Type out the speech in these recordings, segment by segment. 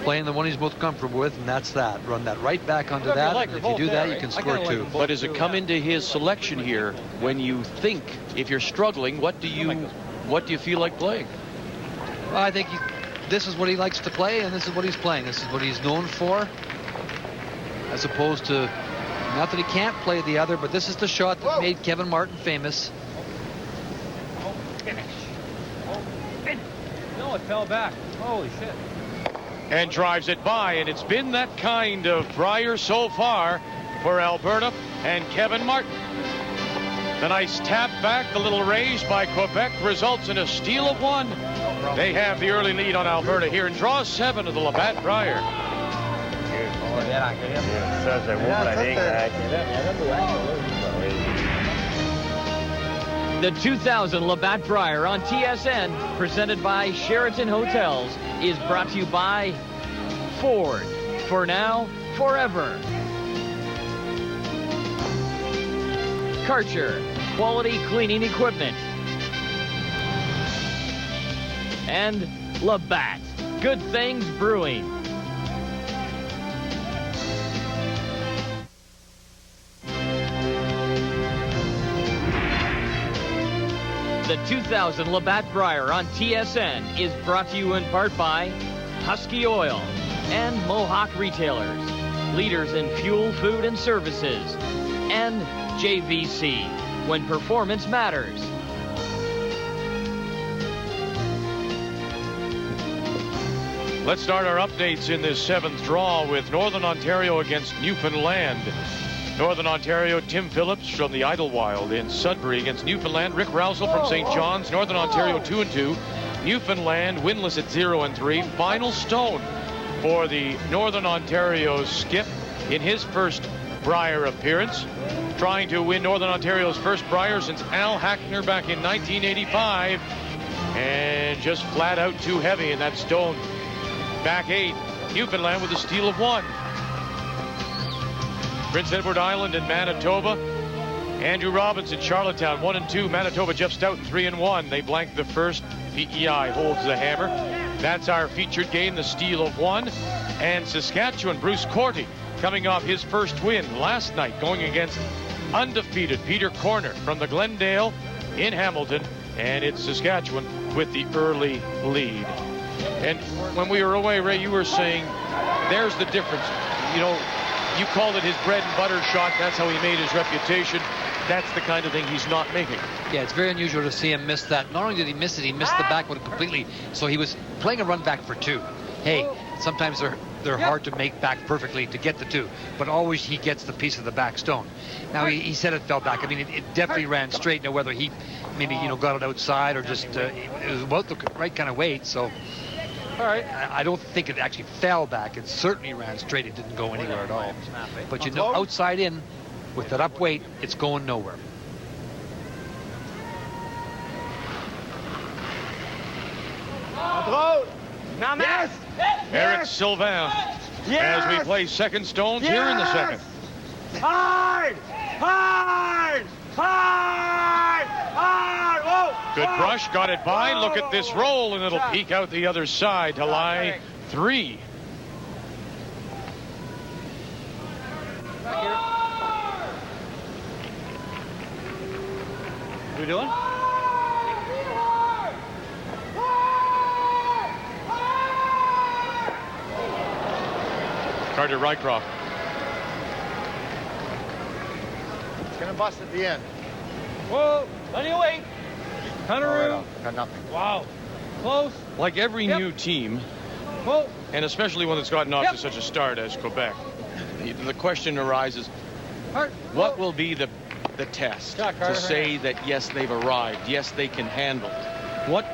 playing the one he's most comfortable with, and that's that. Run that right back onto that, and if you do that, you can score two. But does it come into his selection here when you think, if you're struggling, what do you feel like playing? Well, I think this is what he likes to play, and this is what he's playing. This is what he's known for, as opposed to, not that he can't play the other, but this is the shot that made Kevin Martin famous. No, it fell back. Holy shit. And drives it by, and it's been that kind of Brier so far for Alberta and Kevin Martin. The nice tap back, the little raise by Quebec results in a steal of one. They have the early lead on Alberta here and draw 7 of the Labatt Brier. The 2000 Labatt Brier on TSN, presented by Sheraton Hotels, is brought to you by Ford. For now, forever. Karcher, quality cleaning equipment. And Labatt, good things brewing. The 2000 Labatt Brier on TSN is brought to you in part by Husky Oil and Mohawk Retailers, leaders in fuel, food, and services, and JVC, when performance matters. Let's start our updates in this 7th draw with Northern Ontario against Newfoundland. Northern Ontario, Tim Phillips from the Idlewild in Sudbury against Newfoundland. Rick Rousel from St. John's. Northern Ontario 2-2. Newfoundland winless at 0-3. Final stone for the Northern Ontario skip in his first Brier appearance. Trying to win Northern Ontario's first Brier since Al Hackner back in 1985. And just flat out too heavy in that stone. Back 8. Newfoundland with a steal of 1. Prince Edward Island and Manitoba. Andrew Robinson, Charlottetown 1-2. Manitoba, Jeff Stoughton 3-1. They blanked the first. PEI holds the hammer. That's our featured game, the steal of 1. And Saskatchewan, Bruce Korte, coming off his first win last night, going against undefeated Peter Corner from the Glendale in Hamilton. And it's Saskatchewan with the early lead. And when we were away, Ray, you were saying there's the difference. You know, you called it his bread and butter shot. That's how he made his reputation. That's the kind of thing he's not making. Yeah, it's very unusual to see him miss that. Not only did he miss it, he missed the back one completely. So he was playing a run back for 2. Hey, sometimes they're hard to make back perfectly to get the 2, but always he gets the piece of the back stone. Now he said it fell back. I mean, it definitely ran straight. Now whether he maybe got it outside or just it was about the right kind of weight. So. All right. I don't think it actually fell back. It certainly ran straight. It didn't go anywhere at all. But you know, outside in, with that up weight, it's going nowhere. Yes! Eric Sylvain, as we play second stones here in the second. Hard! Hard! Hard! Hard! Whoa! Good brush, got it by. Look at this roll, and it'll peek out the other side to lie 3. What are we doing? Carter Rycroft. It's gonna bust at the end. Whoa! Plenty of weight. Hunter. Got nothing. Wow. Close. Like every new team, Whoa. and especially one that's gotten off to such a start as Quebec, the question arises, what will be the test to say that, yes, they've arrived, yes, they can handle it? What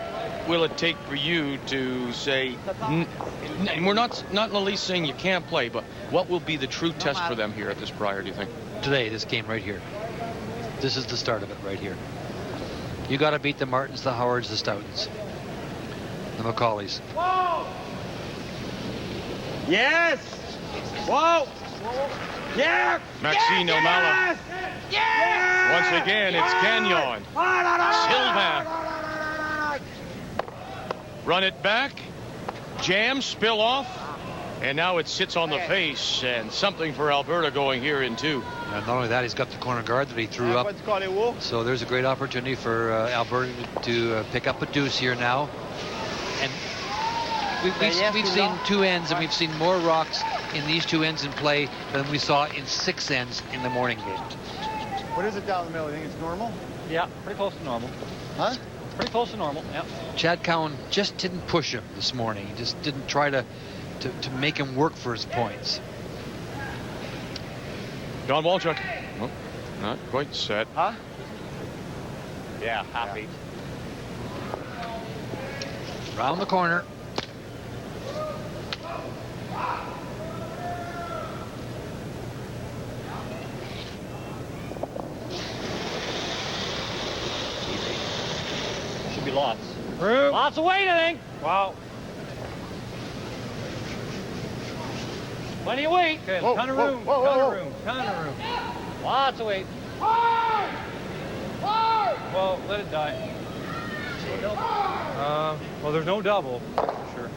will it take for you to say, and we're not in the least saying you can't play, but what will be the true test for them here at this Brier, do you think? Today, this game right here. This is the start of it right here. You got to beat the Martins, the Howards, the Stoughtons, the Macaulays. Whoa! Yes! Whoa! Yeah! Maxine Elmala. Yes! Once again, it's Gagnon. Sylvain. Run it back. Jam, spill off. And now it sits on the face, and something for Alberta going here in 2. And not only that, he's got the corner guard that he threw up. So there's a great opportunity for Alberta to pick up a deuce here now. And we've seen 2 ends, and we've seen more rocks in these 2 ends in play than we saw in 6 ends in the morning game. What is it down the middle? You think it's normal? Yeah, pretty close to normal. Huh? Pretty close to normal, yeah. Chad Cowan just didn't push him this morning. He just didn't try to make him work for his points. Don Walchuk. Oh, not quite set. Huh? Yeah, happy. Round the corner. Should be lots. Lots of weight, I think. Wow. Plenty of weight. Okay, ton of room. Ton of room. Lots of weight. Well, let it die. Well, there's no double, for sure.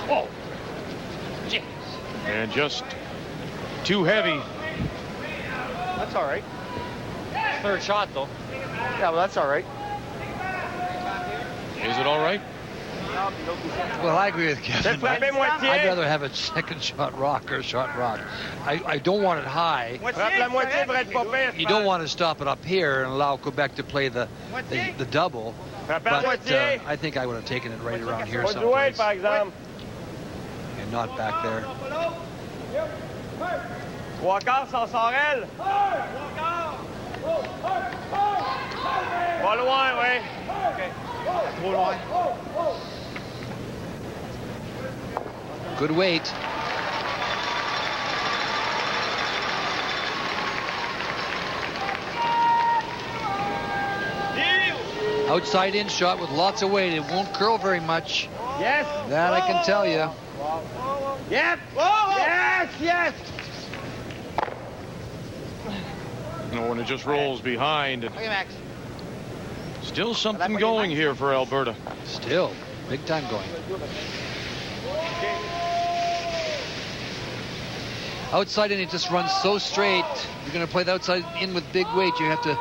Whoa. Jeez. And just too heavy. That's all right. Third shot, though. Yeah, well, that's all right. Is it all right? Well, I agree with Kevin. I'd rather have a second shot rock or a shot rock. I don't want it high. You don't want to stop it up here and allow Quebec to play the double. But I think I would have taken it right around here someplace. And not back there. Pas loin, ouais. Trop loin. Good weight. Outside in shot with lots of weight. It won't curl very much. Yes. That I can tell you. Yep. Yes, yes. No, and it just rolls behind. And Okay, Max. still something going here for Alberta. Still, big time going. Outside in, it just runs so straight. You're going to play the outside in with big weight. You have to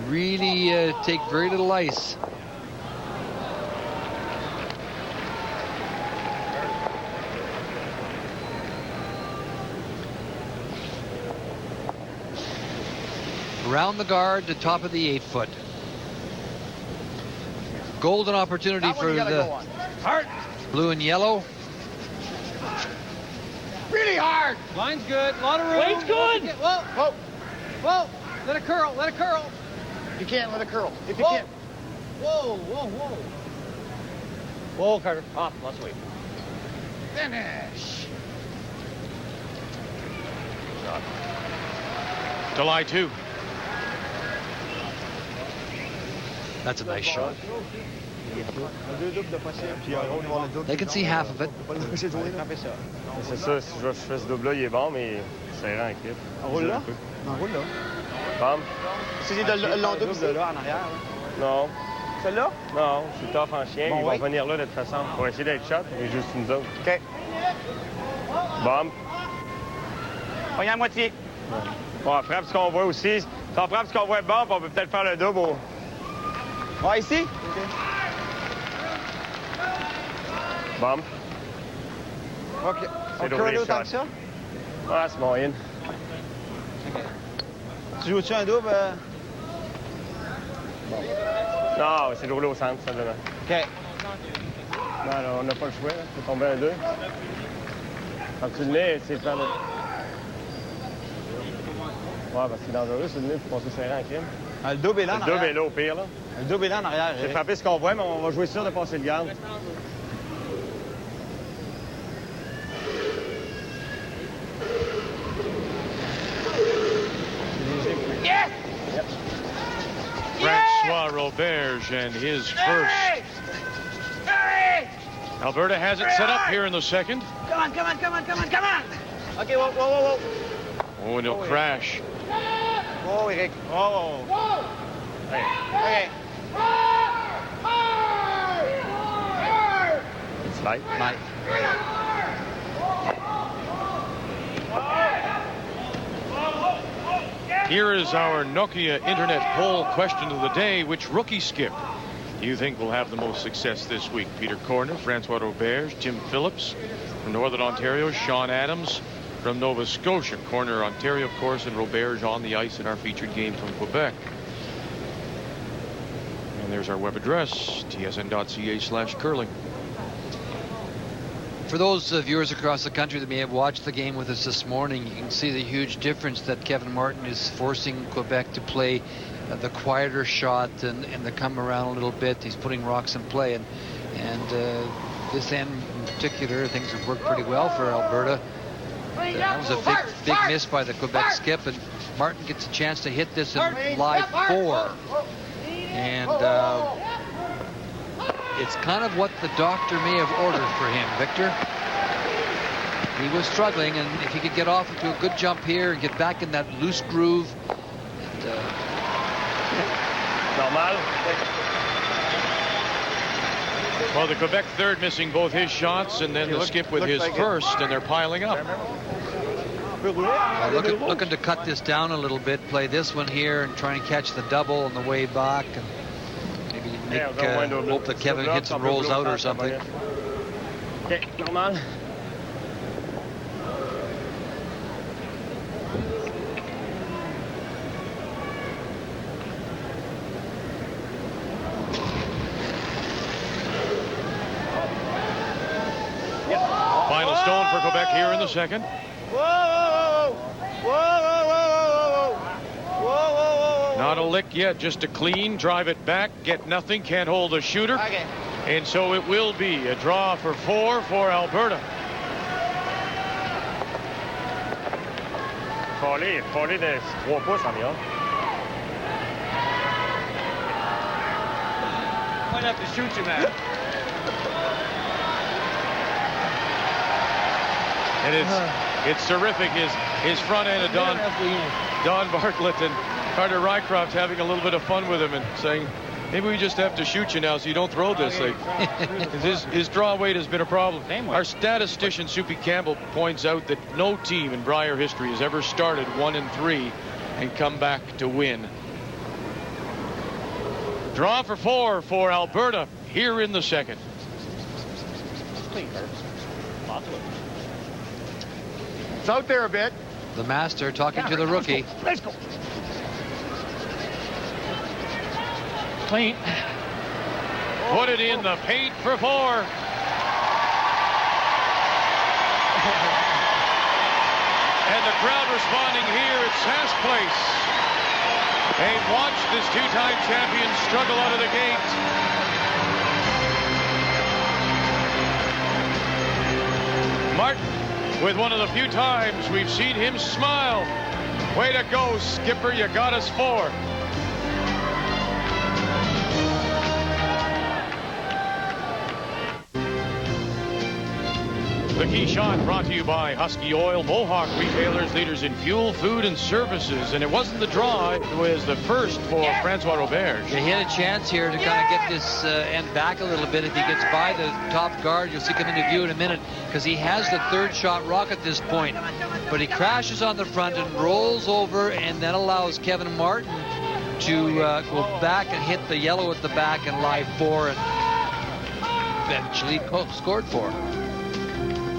really take very little ice. Around the guard, the top of the 8-foot. Golden opportunity for the blue and yellow. Really hard. Line's good. A lot of room. Weight's good. Whoa. Whoa. Whoa. Let it curl. Let it curl. You can't let it curl. If you Whoa. can't. Whoa. Whoa. Whoa. Whoa, Carter. Off. Lots of weight. Finish. To lie 2. That's a nice shot. They can see half of it. C'est ça, si je fais ce double-là, il est bon, mais c'est serrant en clip. Roule là? Roule là. Bam. C'est le long double de là en arrière. Non. Celle-là? Non, je suis tough en chien. Bon, Ils ouais. vont venir là de toute façon. Pour essayer d'être shot, mais juste nous autres. OK. Bam. Regarde à moitié. Bon, on frappe ce qu'on voit aussi. Si on frappe ce qu'on voit bon, puis on peut peut-être faire le double. Ouais, ici? Bam. OK. C'est On d'ouvrir curle le autant shot. que ça? Ah, c'est moyen. Tu joues-tu un double? Non, c'est de rouler au centre, simplement. OK. Non, là, on n'a pas le choix. Là. C'est tombé un 2. Quand tu le mets, c'est faire le... Ouais, parce que c'est dangereux, c'est le nez pour passer serré en crime. Le double est là en Le double est arrière. là au pire, là. Le double est là en arrière. C'est frapper ce qu'on voit, mais on va jouer sûr de passer le garde. Yes! Francois Roberge and his first. Alberta has it set up here in the second. Come on, come on, come on, come on, come on! OK, whoa, whoa, whoa, whoa. Oh, and he'll crash. Whoa, Eric. Whoa. Hey. OK. Bye. Bye. Here is our Nokia Internet poll question of the day. Which rookie skip do you think will have the most success this week? Peter Korte, Francois Roberge, Tim Phillips from Northern Ontario, Sean Adams from Nova Scotia. Korte, Ontario, of course, and Roberge on the ice in our featured game from Quebec. And there's our web address, tsn.ca/curling. For those viewers across the country that may have watched the game with us this morning, you can see the huge difference that Kevin Martin is forcing Quebec to play the quieter shot and to come around a little bit. He's putting rocks in play, and this end in particular, things have worked pretty well for Alberta. That was a big miss by the Quebec skip, and Martin gets a chance to hit this in live 4. And it's kind of what the doctor may have ordered for him, Victor. He was struggling, and if he could get off into a good jump here and get back in that loose groove. Normal. Well, the Quebec third missing both his shots and then the skip with his first, and they're piling up. Looking to cut this down a little bit, play this one here and try and catch the double on the way back, and maybe hope that Kevin hits and rolls out or something. Okay, normal. Final stone for Quebec here in the second. Not a lick yet, just a clean, drive it back, get nothing, can't hold the shooter. Okay. And so it will be a draw for 4 for Alberta. Farlig de 3 pouces en dehors. Might have to shoot you, man. And it's terrific. His front end of Don Bartlett and Carter Rycroft having a little bit of fun with him and saying, maybe we just have to shoot you now so you don't throw this thing. His draw weight has been a problem. Our statistician, Soupy Campbell, points out that no team in Brier history has ever started 1-3 and come back to win. Draw for 4 for Alberta here in the second. It's out there a bit. The master talking to the rookie. Let's go. Clean. Put it in the paint for 4. And the crowd responding here at Sask Place. They've watched this 2-time champion struggle out of the gate. Martin, with one of the few times we've seen him smile. Way to go, Skipper, you got us 4. The key shot brought to you by Husky Oil, Mohawk retailers, leaders in fuel, food, and services. And it wasn't the draw, it was the first for Francois Roberge. He had a chance here to kind of get this end back a little bit. If he gets by the top guard, you'll see come into view in a minute, because he has the third shot rock at this point. But he crashes on the front and rolls over, and then allows Kevin Martin to go back and hit the yellow at the back and lie 4, and eventually scored 4.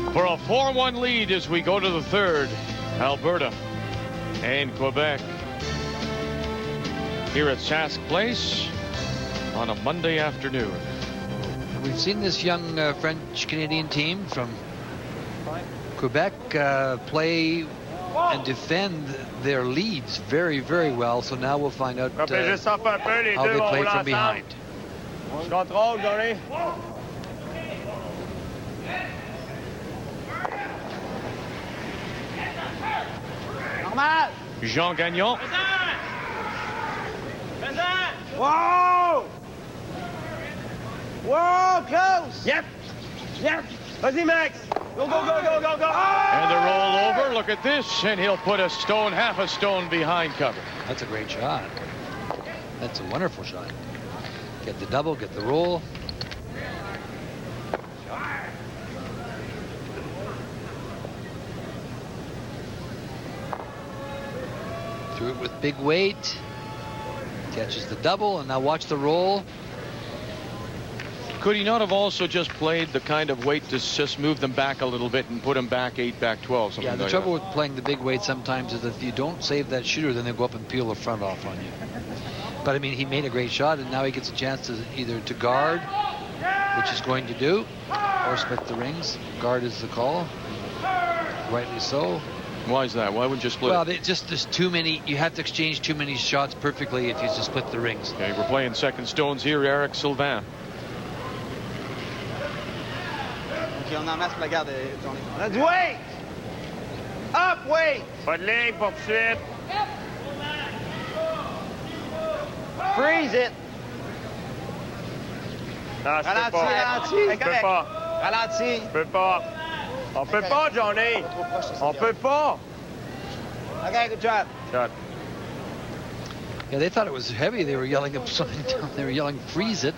For a 4-1 lead as we go to the third, Alberta and Quebec here at Sask Place on a Monday afternoon. We've seen this young French-Canadian team from Quebec play and defend their leads very, very well. So now we'll find out how they play from behind. Contrôle, Johnny. Jean Gagnon. Whoa! Whoa, close! Yep. Vas-y, Max. Go, go, go, go, go, go. And the roll over. Look at this. And he'll put a stone, half a stone behind cover. That's a great shot. That's a wonderful shot. Get the double, get the roll. Threw it with big weight. Catches the double, and now watch the roll. Could he not have also just played the kind of weight to just move them back a little bit and put them back 8, back 12? Yeah, the trouble with playing the big weight sometimes is that if you don't save that shooter, then they'll go up and peel the front off on you. But I mean, he made a great shot, and now he gets a chance to either to guard, which he's going to do, or split the rings. Guard is the call, rightly so. Why is that? Why wouldn't you split? Well, there's too many. You have to exchange too many shots perfectly if you just split the rings. Okay, we're playing second stones here. Eric Sylvain. OK, on en masse pour la garde. On a du weight! Up, weight! Pas de ligne pour tout de suite. Freeze it! Non, je peux Ralentis, pas. ralentis. Je peux pas. Ralentis. Je peux pas. On peut pas, Johnny. On peut pas. OK, good job. Shot. Yeah, they thought it was heavy. They were yelling up something down. They were yelling, "Freeze it!"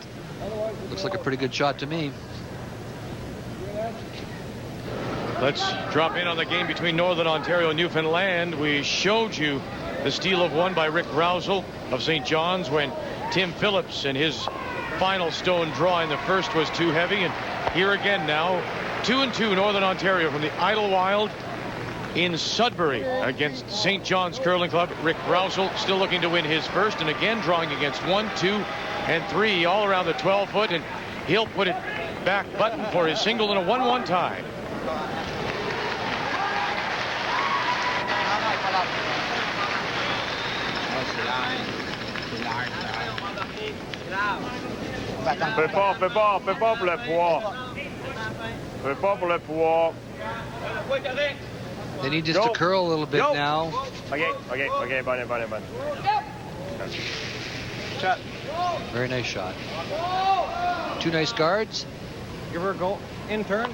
Looks like a pretty good shot to me. Let's drop in on the game between Northern Ontario and Newfoundland. We showed you the steal of one by Rick Roswell of St. John's when Tim Phillips and his final stone draw in the first was too heavy. And here again now, 2-2 Northern Ontario from the Idlewild in Sudbury against St. John's Curling Club. Rick Roswell still looking to win his first, and again drawing against 1, 2, and 3 all around the 12-foot, and he'll put it back button for his single in a 1-1 tie. On peut pas pour le poids. On peut pas pour le poids. They need just to curl a little bit now. OK, bonne. Shot. Very nice shot. Two nice guards. Give her a go. In turn.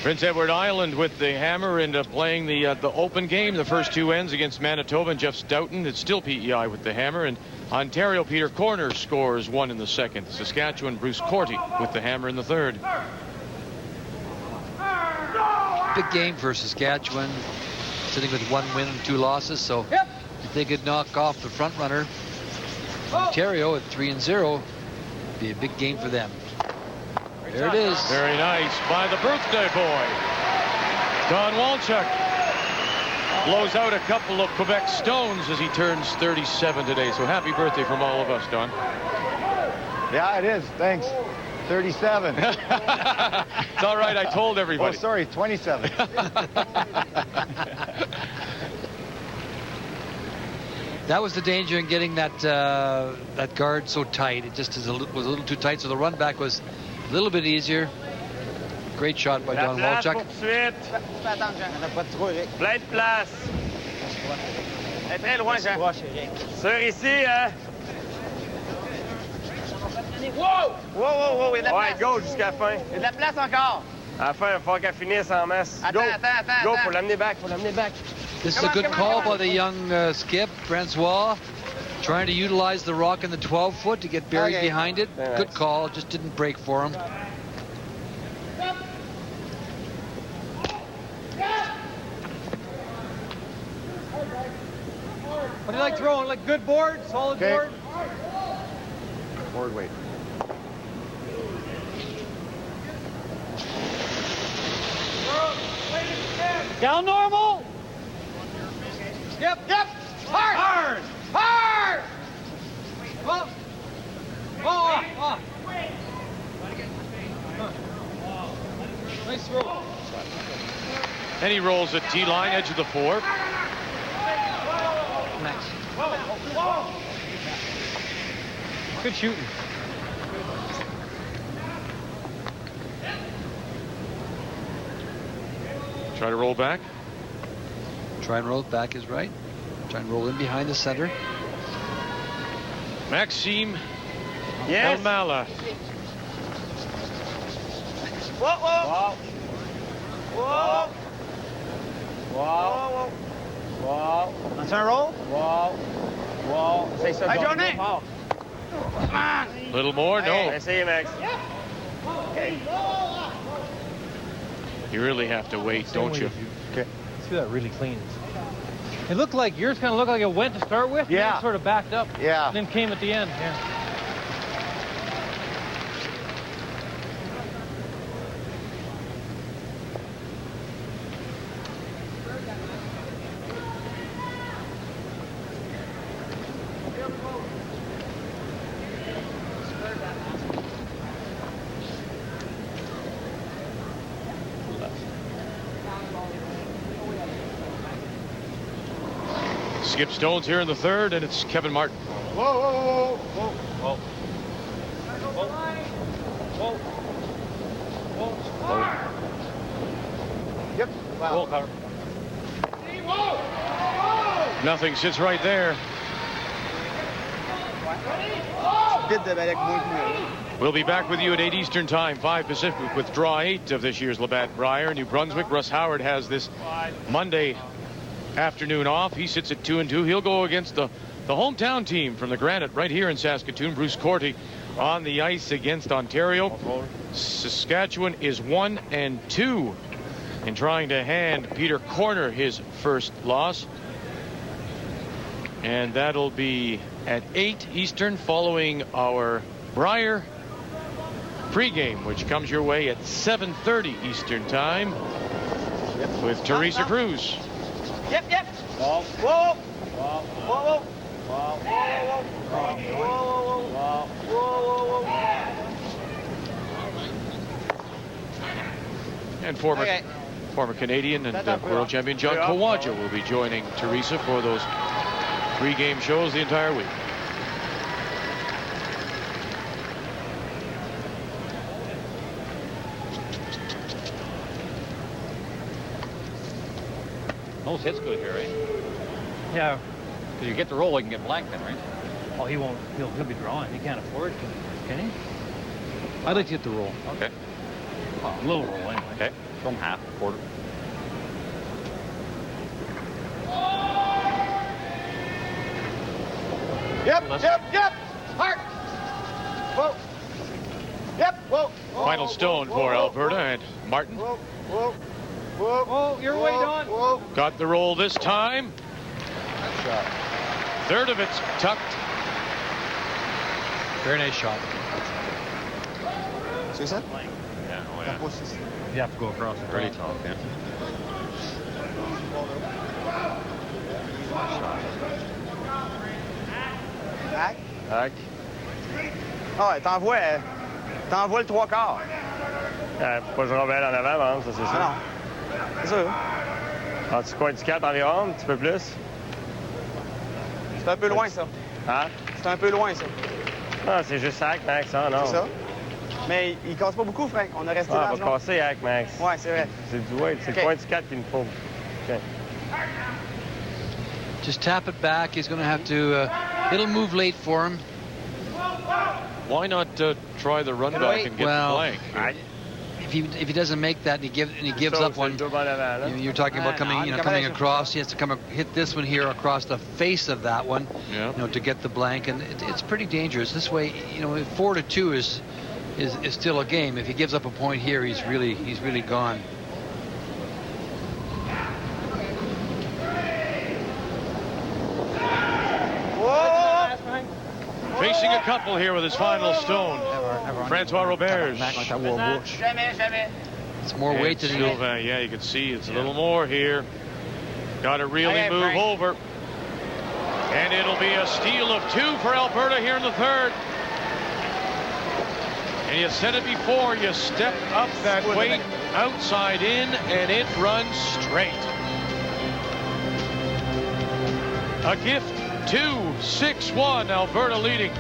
Prince Edward Island with the hammer and playing the open game. The first two ends against Manitoba and Jeff Stoughton. It's still PEI with the hammer. And Ontario, Peter Corner scores one in the second. Saskatchewan, Bruce Korte with the hammer in the third. Big game for Saskatchewan, sitting with 1 win and 2 losses. So if they could knock off the front runner, Ontario at 3-0, be a big game for them. There it is. Very nice by the birthday boy. Don Walchuk blows out a couple of Quebec stones as he turns 37 today. So happy birthday from all of us, Don. Yeah, it is. Thanks. 37. It's all right. I told everybody. Oh, sorry, 27. That was the danger in getting that that guard so tight. It just was a little too tight. So the run back was a little bit easier. Great shot by Don Walchuk. Plein de place. Elle est très loin, Jean. Sur ici, hein? Wow, il y a de la Ouais, place. go jusqu'à la fin. Il y a de la place encore. À la fin, il va falloir qu'elle finisse en masse. Attends, Go. attends. Go, faut l'amener back, This is a good call by the young skip, Francois, trying to utilize the rock in the 12-foot to get buried behind it. Very Good nice. call, just didn't break for him. What do you like throwing? Like good board? Solid board? Board weight. Down normal. Yep. Hard. Oh. Nice throw. And he rolls at T-line, edge of the four. Nice. Good shooting. Try to roll back. Try and roll it back is right. Try and roll in behind the center. Maxime Yes. Elmala. Whoa. On fait un roll? Essaye ça. Hey, John. Johnny. Come on. Little more, no. Essayez, Max. You really have to wait, don't you? Okay. See that really clean. It looked like yours kind of looked like it went to start with. Yeah. And then sort of backed up. Yeah. And then came at the end. Yeah. Skip Stone's here in the third, and it's Kevin Martin. Whoa, whoa, whoa, whoa, whoa. Whoa. Whoa. Yep. Wow. Cover. Nothing sits right there. We'll be back with you at 8 Eastern Time, 5 Pacific, with draw 8 of this year's Labatt Brier. New Brunswick. Russ Howard has this Monday afternoon off. He sits at 2-2. He'll go against the hometown team from the Granite right here in Saskatoon. Bruce Korte on the ice against Ontario. Saskatchewan is 1-2 in trying to hand Peter Corner his first loss. And that'll be at 8 Eastern following our Brier pregame, which comes your way at 7:30 Eastern Time with Teresa Cruz. Yep. Whoa. Whoa. Whoa. Whoa. And former Canadian and world champion John Kawaja will be joining Teresa for those pregame shows the entire week. Those hits good here, right? Yeah. Because you get the roll, you can get blanked then, right? Oh, he won't. He'll be drawing. He can't afford to. Can he? I'd like to get the roll. Okay. Well, a little roll anyway. Okay. From half, quarter. Yep. Hard. Whoa. Yep. Whoa. Final stone for Alberta and Martin. Whoa. Oh, you're way done. Whoa. Got the roll this time. Shot. Third of it's tucked. Very nice shot. C'est ça? Yeah, oh yeah. You have to go across the Pretty tall, yeah. Hack. Ah ouais, t'envoies le 3/4. Pas je Robert en avant, ça c'est ça. Non. C'est sûr. En dessous coin du 4 environ, un petit peu plus. C'est un peu loin, ça. Hein? C'est un peu loin, ça. Non, c'est juste hack, Max, hein, non? C'est ça. Mais il casse pas beaucoup, Frank. On a resté Ah, dans on le va genre. casser hack, Max. Ouais, c'est vrai. C'est du ouais, c'est OK. le coin du 4 qu'il nous faut. OK. Just tap it back. He's going to have to. It'll move late for him. Why not try the run back and get the blank? If he doesn't make that and he gives up one, you're talking about coming across. He has to come hit this one here across the face of that one, to get the blank, and it's pretty dangerous. This way, 4-2 is still a game. If he gives up a point here, he's really gone. Facing a couple here with his final stone. Francois Roberge. It's more weight than Sylvain. Yeah, you can see it's a little more here. Got to really move over. And it'll be a steal of 2 for Alberta here in the third. And you said it before, you step up that weight outside in, and it runs straight. A gift. 2-6-1, Alberta leading.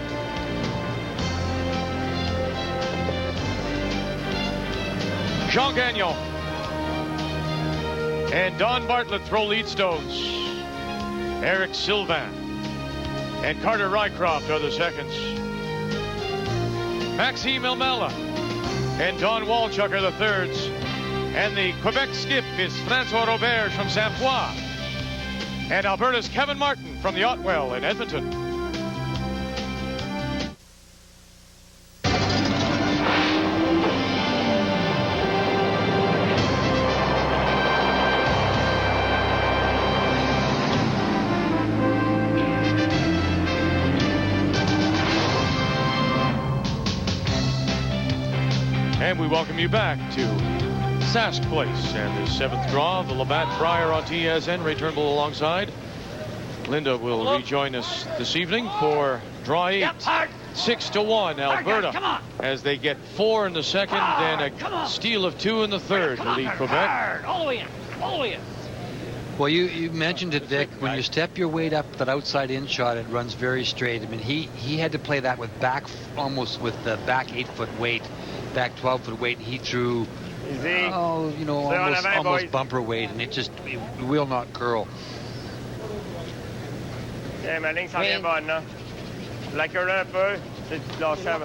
Jean Gagnon and Don Bartlett throw lead stones. Eric Sylvain and Carter Rycroft are the seconds. Maxime Elmela and Don Walchuk are the thirds. And the Quebec skip is Francois Roberge from Saint-Foy. And Alberta's Kevin Martin from the Otwell in Edmonton. And we welcome you back to Sask Place and the 7th draw of the Labatt Brier on TSN. Ray Turnbull alongside. Linda will rejoin us this evening for draw 8. 6-1 Alberta as they get 4 in the second and a steal of 2 in the third to lead Quebec. All the way in. All the way in. Well, you mentioned it, Vic. When you step your weight up, that outside in shot, it runs very straight. I mean, he had to play that with almost with the back 8-foot weight, back 12-foot weight. He threw, almost bumper weight, and it will not curl. Yeah, ma ligne s'en vient bonne, là. La queue là un peu, c'est de lâcher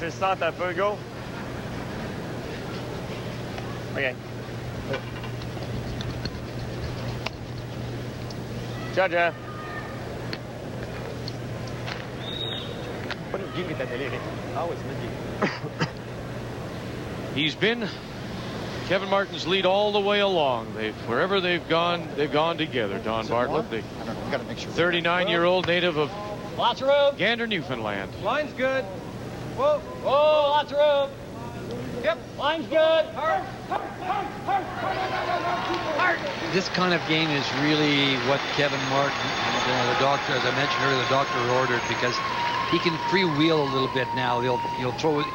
le centre un peu, go. OK. Ciao, Jean. Pas de game est à télé, Rick. Ah oui, c'est notre game. He's been Kevin Martin's lead all the way along. Wherever they've gone together. Don Bartlett, the 39-year-old native of Lots of room. Gander, Newfoundland. Line's good. Whoa. Whoa, lots of room. Yep, line's good. This kind of game is really what Kevin Martin and the doctor, as I mentioned earlier, the doctor ordered, because he can freewheel a little bit now. He'll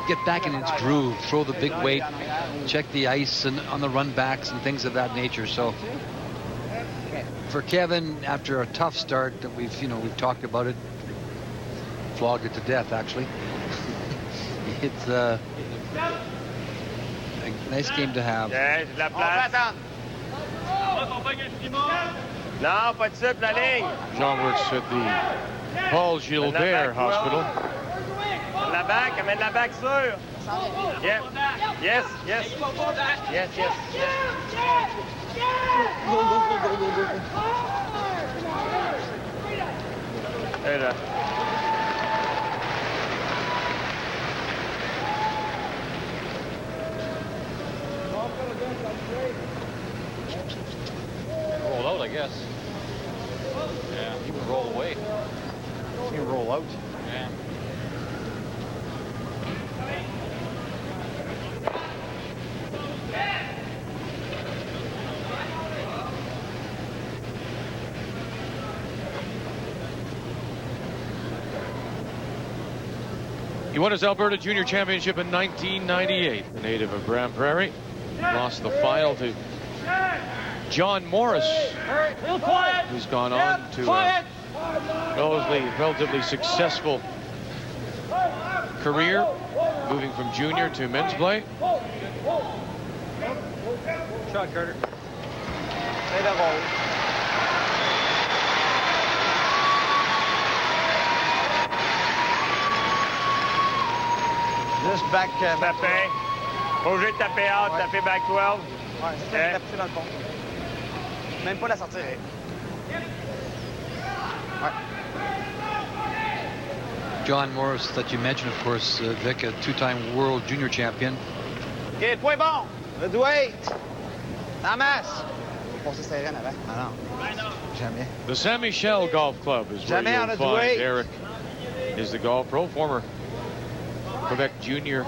get back in its groove, throw the big weight, check the ice and on the run backs and things of that nature. So for Kevin, after a tough start that we've talked about it, flogged it to death actually. It's a nice game to have. Yeah, de la place. Non, pas de suite, la ligne. Jean works at the Paul Gilbert Hospital. La back, amène la back sûre. Yep. Yes, yes. Yes, yes. Hey là. Roll out, I guess. Yeah, you can roll away. You can roll out. Yeah. He won his Alberta Junior Championship in 1998. The native of Grand Prairie lost the final to John Morris, who's gone on to a relatively successful career, moving from junior to men's play. Shot, Carter. Play the roll. Juste back. Taper. Obligé de taper out, taper back 12. Ouais, c'est ça, taper dans le fond. Même pas la sortir. Ouais. John Morris, that you mentioned, of course, Vic, a two-time world junior champion. OK, le point bon. Le weight. En masse. Faut passer serré en avant. Ah non. Jamais. The Saint Michel Golf Club is where you'll find Eric is the golf pro, former Quebec junior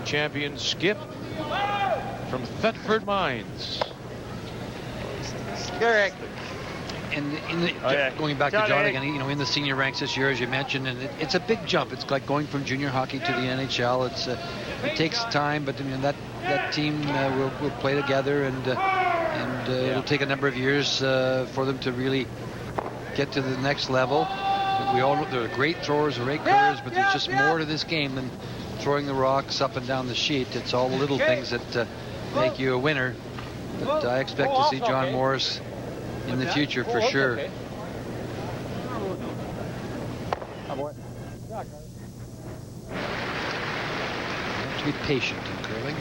champion skip from Thetford Mines. Correct. And going back to John again, in the senior ranks this year, as you mentioned, and it's a big jump. It's like going from junior hockey to the NHL. It takes time, but that team will play together, and it'll take a number of years for them to really get to the next level. We all know they're great throwers, great curvers, but there's just more to this game than throwing the rocks up and down the sheet. It's all the little things that make you a winner. But I expect to see John Morris in the future for sure. To be patient in curling.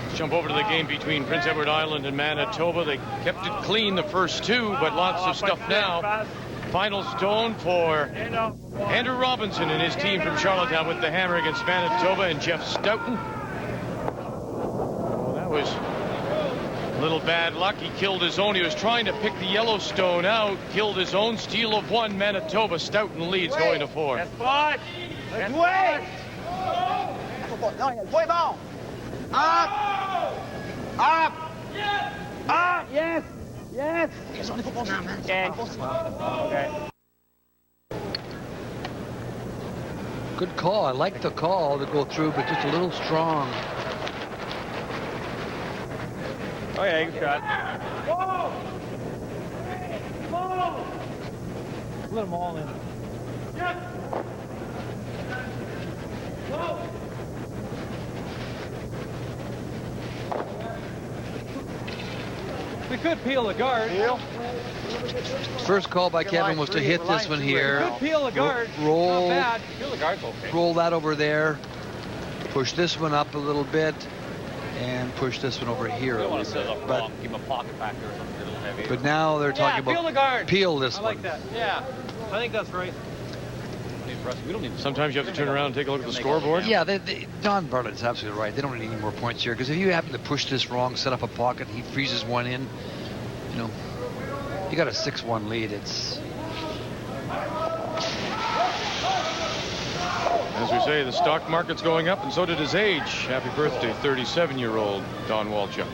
Let's jump over to the game between Prince Edward Island and Manitoba. They kept it clean the first two, but lots of stuff now. Final stone for Andrew Robinson and his team from Charlottetown with the hammer against Manitoba and Jeff Stoughton. Well, that was a little bad luck. He killed his own. He was trying to pick the yellow stone out, killed his own. Steal of 1, Manitoba. Stoughton leads going to 4. Non, le point est bon. Up! Up! Up! Yes! Yes! On est pas bon, man. Okay. Good call. I like the call to go through, but just a little strong. Okay, good shot. Let them all in. We could peel the guard. First call by Kevin was to hit this one here. Could peel the guard. Roll. Not bad. Feel the guard's okay. Roll that over there. Push this one up a little bit. And push this one over here You a don't want to little set bit. up But, wrong. Keep a pocket back there or something a little heavy. but now they're talking peel the about guard. peel this I like one. that. Yeah, I think that's right. We don't need Sometimes you have to turn around and take a look at the scoreboard. Yeah, Don Bartlett's absolutely right. They don't need any more points here because if you happen to push this wrong, set up a pocket, he freezes one in, you know, you got a 6-1 lead. It's As we say, the stock market's going up, and so did his age. Happy birthday, 37-year-old Don Walchuk.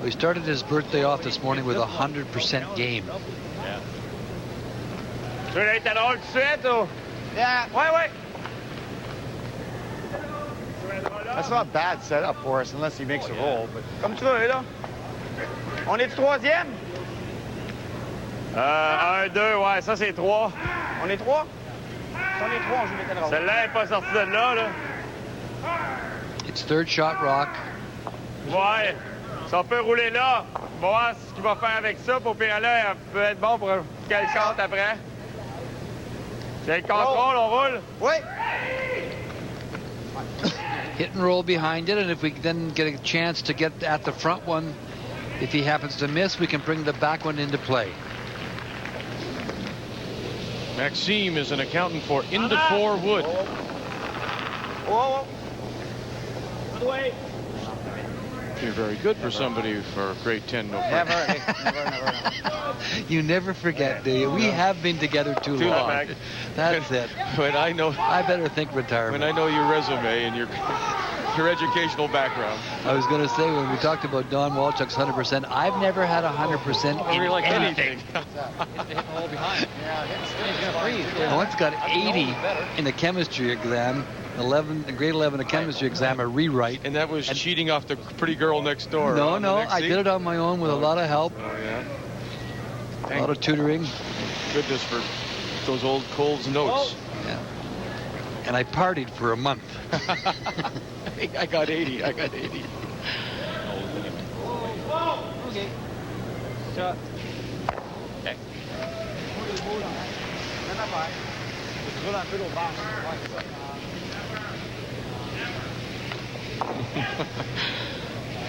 he started his birthday off this morning with a 100% game. Yeah. Tu veux être drôle tout de suite ou? Yeah. Ouais. That's not a bad setup for us unless he makes a roll. But comme tu veux, là. On est du troisième? 1, 2, ouais, ça c'est 3. On est 3? Si on est 3, on joue les roll. Celle-là n'est pas sortie de là. It's third shot rock. Ouais. Si on peut rouler là, on va voir ce qu'il va faire avec ça. Pour pire là, elle peut être bon pour qu'elle compte après. C'est le contrôle, on roule. Oui. Hit and roll behind it, and if we then get a chance to get at the front one, if he happens to miss, we can bring the back one into play. Maxime is an accountant for Into 4 Wood. Oh. You're very good for somebody for grade 10. No problem. Never. You never forget, do you? We have been together too long. That's it. When I know, I better think retirement. when I know your resume and your educational background. I was going to say, when we talked about Don Walchuk's 100%, I've never had 100% in like anything. Once got 80 in a chemistry exam, grade 11 a chemistry exam, a rewrite. And that was cheating off the pretty girl next door. No, on the next I seat? did it on my own with a lot of help, Oh, yeah. a lot of tutoring. Goodness for those old Coles notes. Yeah. And I partied for a month. I got 80. Okay. Shot. Okay.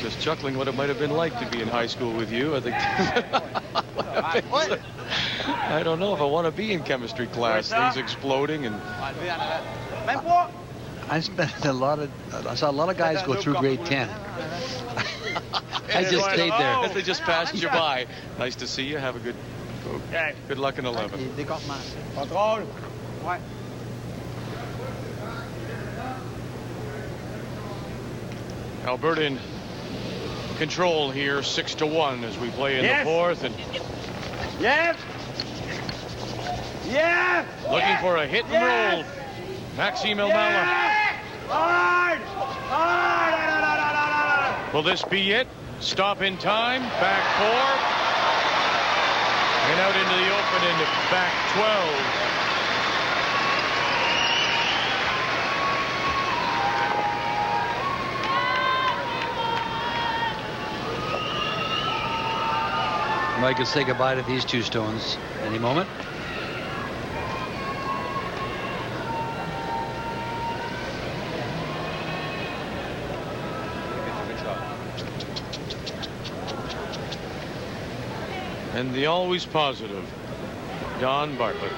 Just chuckling what it might have been like to be in high school with you. I think. I don't know if I want to be in chemistry class. Things exploding and. Même pas. I saw a lot of guys go through grade 10. I just stayed there. As they just passed you by. Nice to see you. Have a good luck in 11. Contrôle. Ouais. Alberta in control here, 6-1 as we play in the fourth, and Yes! Yes! looking for a hit and roll. Maxime Elmala. Hard! Hard! Will this be it? Stop in time. Back 4. And out into the open into back 12. Mike will say goodbye to these two stones any moment. And the always positive Don Bartlett.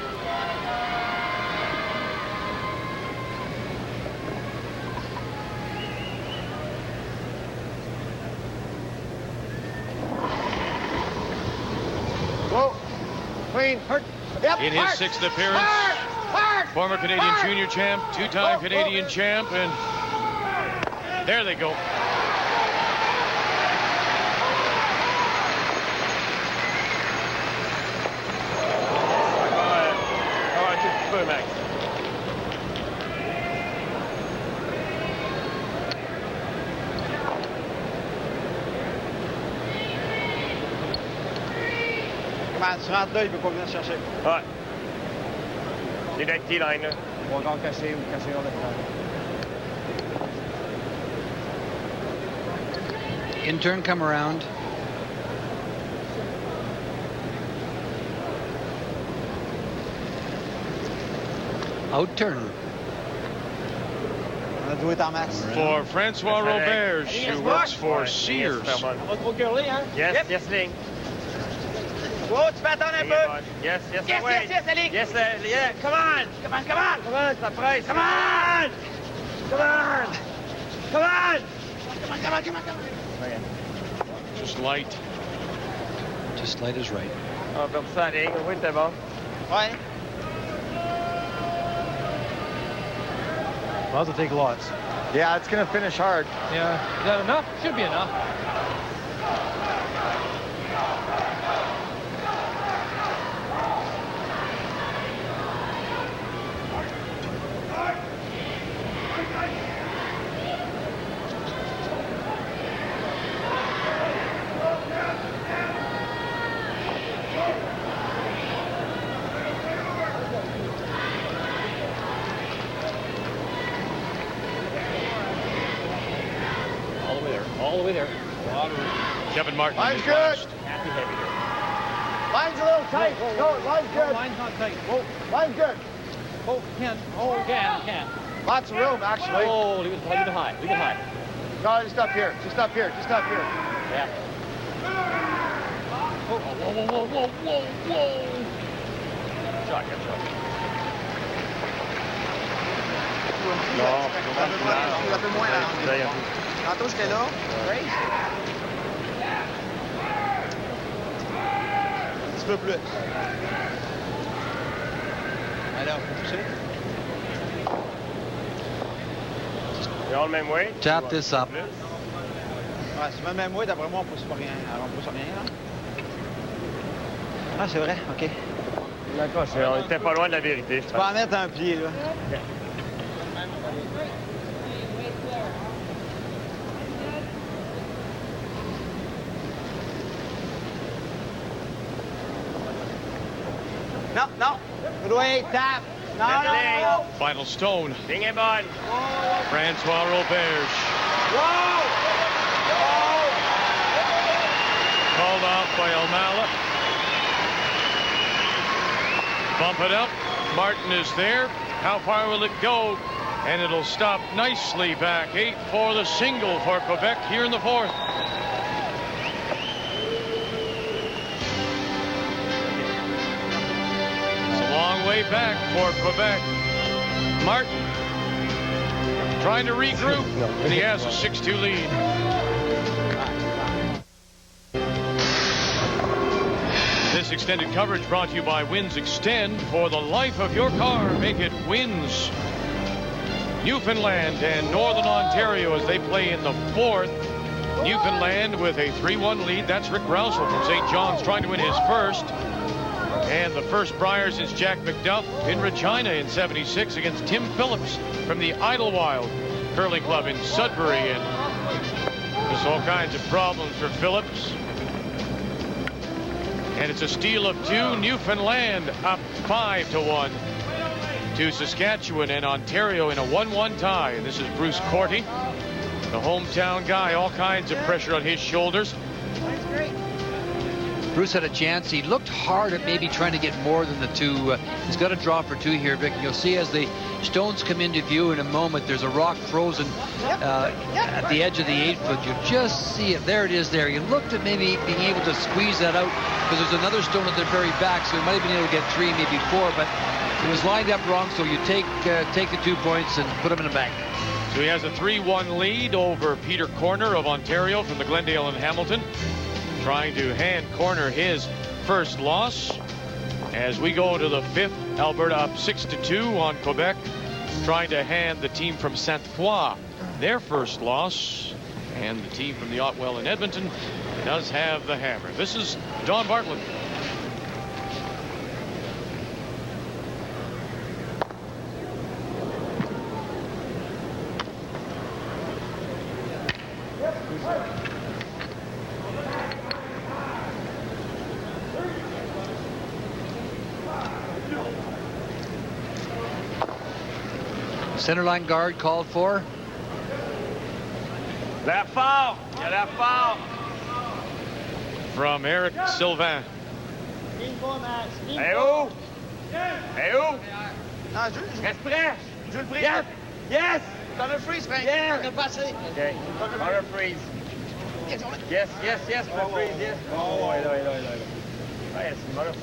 Whoa. Clean. Hurt. Yep. In his 6th appearance. Hard. former Canadian junior champ, two-time Canadian champ, and there they go. Max. Comment tu rentres là, il peut pas venir chercher. Ouais. C'est d'être T-line, là. On va encore cacher ou cacher hors de plan. Intern come around. Out turn. On a doué en max. For Francois Roberge, who works for Sears. On va trop curler, hein? Yes, yes, ligne. Oh, tu peux attendre un peu. Yes, yes, Yes, wait. yes, Alec. Yes, yeah. Come on. Come on, come on. Come on, ça presse. Come on. Come on. Come on. Come on, come on, come on, come on. Just light. Just light is right. On va perdre ça à la ligne. Oui, t'es bon. Ouais. Well, to take lots. Yeah, it's going to finish hard. Yeah. Is that enough? Should be enough. All the way there. Kevin Martin. Line's is good. last. Happy heavy there. Line's a little tight. Go, line's good. Line's not tight. Line's good. Oh, can. Oh, can. Lots of room, actually. Oh, leave it high. Leave it high. No, just up here. Just up here. Just up here. Yeah. Whoa. Shot, good shot. Un peu moins là. Tantôt, j'étais là. Great. Un petit peu plus. Alors, faut pousser. Ils ont le même weight. Tap this up. Ouais, c'est le même way, d'après moi, on pousse pas rien. Alors, on pousse rien, là. Ah, c'est vrai, OK. D'accord, on était pas loin de la vérité. Tu peux en mettre un pied, là. No. Good way, tap. No. Final stone. Ligne est bonne. Francois Roberge. Called off by Almala. Bump it up. Martin is there. How far will it go? And it'll stop nicely back. 8 for the single for Quebec here in the fourth. Long way back for Quebec. Martin trying to regroup, and he has a 6-2 lead. This extended coverage brought to you by Winds Extend. For the life of your car, make it Winds. Newfoundland and Northern Ontario as they play in the fourth. Newfoundland with a 3-1 lead. That's Rick Rousel from St. John's trying to win his first. And the first Brier since Jack McDuff in Regina in '76 against Tim Phillips from the Idlewild Curling Club in Sudbury. And there's all kinds of problems for Phillips. And it's a steal of 2. Newfoundland up 5-1 to Saskatchewan and Ontario in a 1-1 tie. And this is Bruce Korte, the hometown guy. All kinds of pressure on his shoulders. Bruce had a chance. He looked hard at maybe trying to get more than the 2. He's got a draw for 2 here, Vic. You'll see as the stones come into view in a moment, there's a rock frozen at the edge of the 8-foot. You just see it. There it is there. You looked at maybe being able to squeeze that out because there's another stone at the very back, so he might have been able to get 3, maybe 4, but it was lined up wrong, so you take the 2 points and put them in the bank. So he has a 3-1 lead over Peter Corner of Ontario from the Glendale and Hamilton, trying to hand Corner his first loss. As we go to the fifth, Alberta up 6-2 on Quebec, trying to hand the team from Sainte Foy their first loss. And the team from the Otwell in Edmonton does have the hammer. This is Don Bartlett. Centerline guard called for. That foul. Yeah, that foul. From Eric Sylvain. Hey, oh. Hey, oh. Reste prêt. Yes. Yes. Under freeze, Frank. Yeah. On a passé. Okay. Under freeze. Yes, yes, yes. Under freeze, yes. Oh,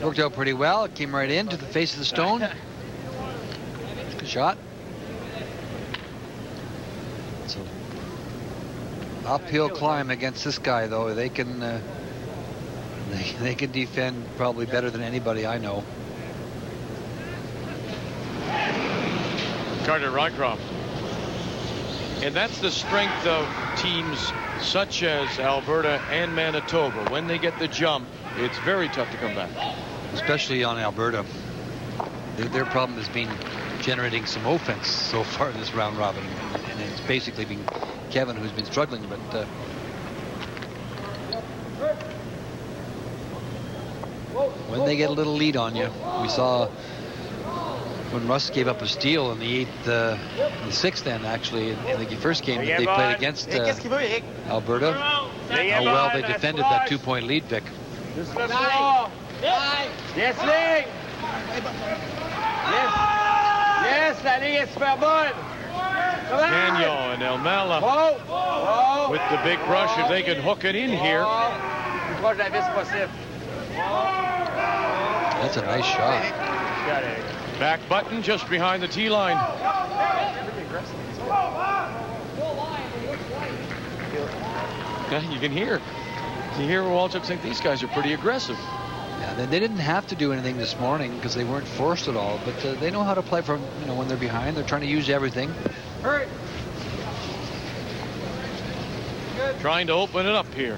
Worked out pretty well. It came right into the face of the stone. Good shot. So uphill climb against this guy, though. They can they can defend probably better than anybody I know. Carter Rycroft. And that's the strength of teams such as Alberta and Manitoba. When they get the jump, it's very tough to come back. Especially on Alberta. Their problem has been generating some offense so far this round robin. And it's basically been Kevin who's been struggling. But when they get a little lead on you, we saw when Russ gave up a steal in the sixth end, actually, in the first game that they played against Alberta, how well they defended that 2-point lead, Vic. Yes, Lee. Yes. Yes, la ligne est super bonne. Gagnon and Elmala with the big brush. If they can hook it in here. That's a nice shot. Back button just behind the tee line. Yeah, you can hear. You hear Walchuk saying these guys are pretty aggressive. Yeah, they didn't have to do anything this morning because they weren't forced at all. But they know how to play from, when they're behind. They're trying to use everything. Hurry. Trying to open it up here.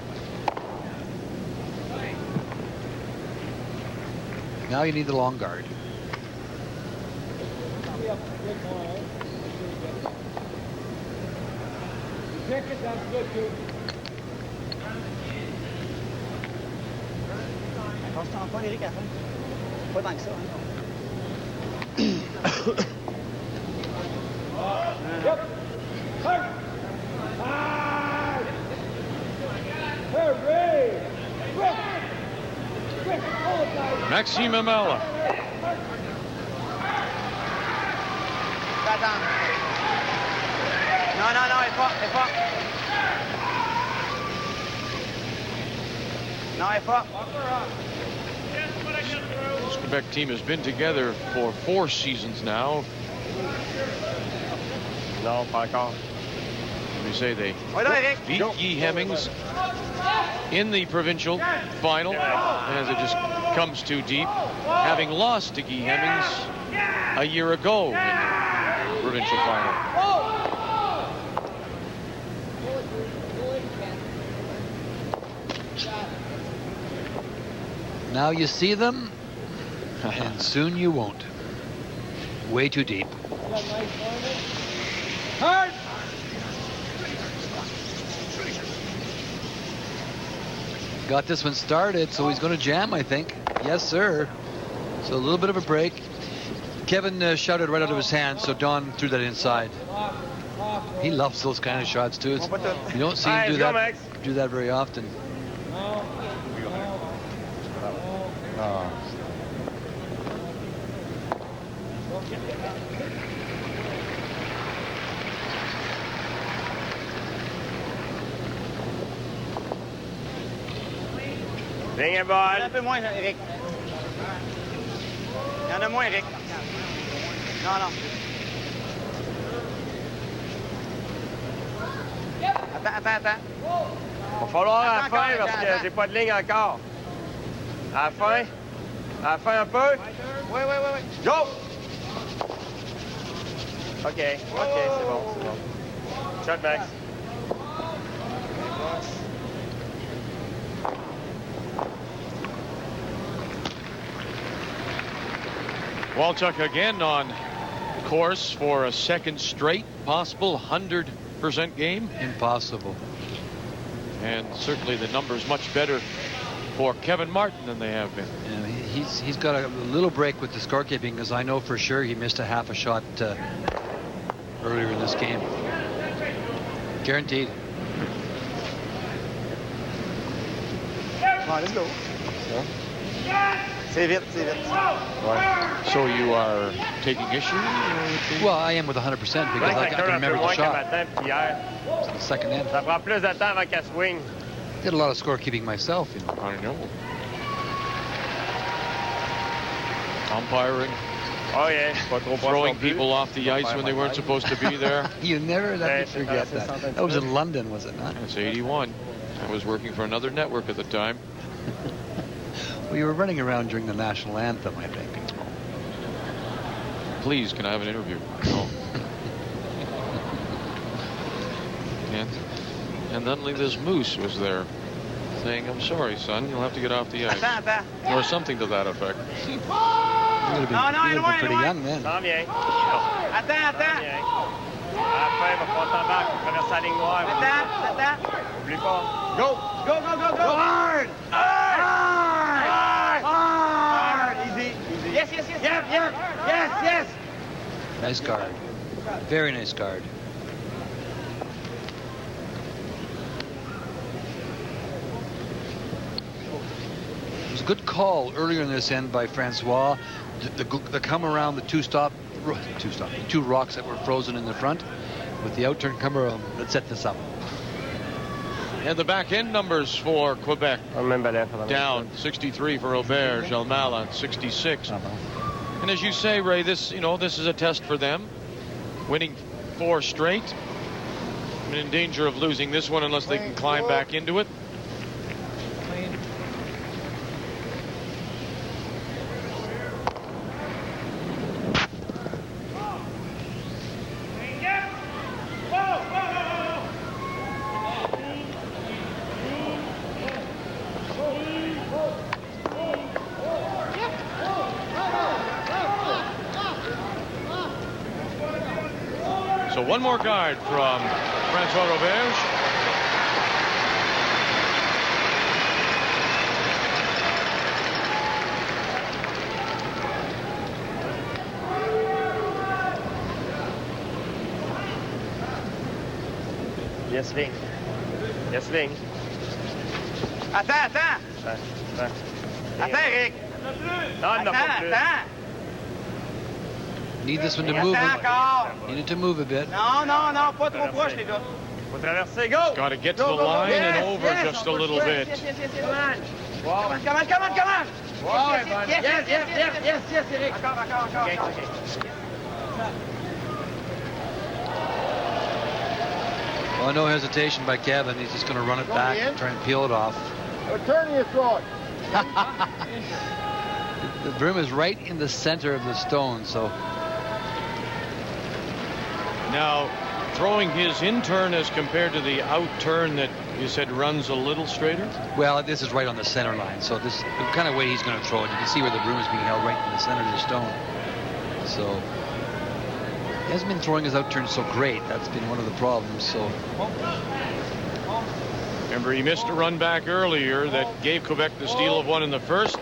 Now you need the long guard. Pas Eric à fond. Pas tant que ça. Maxime Elmala. Attends. Non, non, non, elle est pas. Non, elle est pas. This Quebec team has been together for 4 seasons now. Non, pas encore. We say they beat Go. Guy Hemmings in the provincial final as it just comes too deep, having lost to Guy Hemmings a year ago in the provincial final. Now you see them, and soon you won't. Way too deep. Got this one started, so he's going to jam, I think. Yes, sir. So a little bit of a break. Kevin shouted right out of his hand, so Don threw that inside. He loves those kind of shots, too. You don't see him do that very often. Ligne est bonne. Un peu moins, Eric. Il y en a moins, Eric. Non, non. Attends. Va falloir à la Attends fin encore, parce que attends. j'ai pas de ligne encore. À la fin. À la fin un peu. Oui. Go! OK, c'est bon. Shot, Max. Walchuk again on course for a second straight possible 100% game. Impossible. And certainly the numbers much better for Kevin Martin than they have been. And he's got a little break with the scorekeeping, because I know for sure he missed a half a shot earlier in this game. Guaranteed. Come on, let's go. C'est vite. So you are taking issue? Well, I am with 100% because I can remember the shot. The second end. Ça prend plus de temps avant qu'elle swing. Did a lot of scorekeeping myself, you know. I know. Umpiring. Oh yeah. Throwing people off the ice when they weren't supposed to be there. You never let me forget that. That was in London, was it not? That's 81. I was working for another network at the time. Well, you were running around during the national anthem, I think. Please, can I have an interview? No. And suddenly this moose was there saying, "I'm sorry, son, you'll have to get off the ice." Or something to that effect. You would have been pretty young then. S'en vient. Attends. À la fin, il va pas t'embarquer. Il traverse la ligne noire. Attends. Oublie pas. Go! Hard! Easy. Yes. Nice guard. Very nice guard. It was a good call earlier in this end by Francois. The come around the two rocks that were frozen in the front with the outturn come around that set this up. And the back end numbers for Quebec down 63 for Roberge, Almala 66. And as you say, Ray, this is a test for them. Winning 4 straight, and in danger of losing this one unless they can climb back into it. So one more card from Francois Roberge. Yes, Ving. Attends, Eric. Non, pas plus. Need this one to move. Need it to move a bit. Non, pas trop proche, les gars. Faut traverser, go! Got to get to the line and over just a little bit. Come on. Yes, Eric. Encore. Well, no hesitation by Kevin. He's just going to run it back and try and peel it off. Turn your throat. The broom is right in the center of the stone, so. Now, Throwing his in turn as compared to the out turn that you said runs a little straighter? Well, this is right on the center line, so this the kind of way he's going to throw it. You can see where the broom is being held right in the center of the stone. So he hasn't been throwing his out turn so great. That's been one of the problems. So remember, he missed a run back earlier that gave Quebec the steal of one in the first,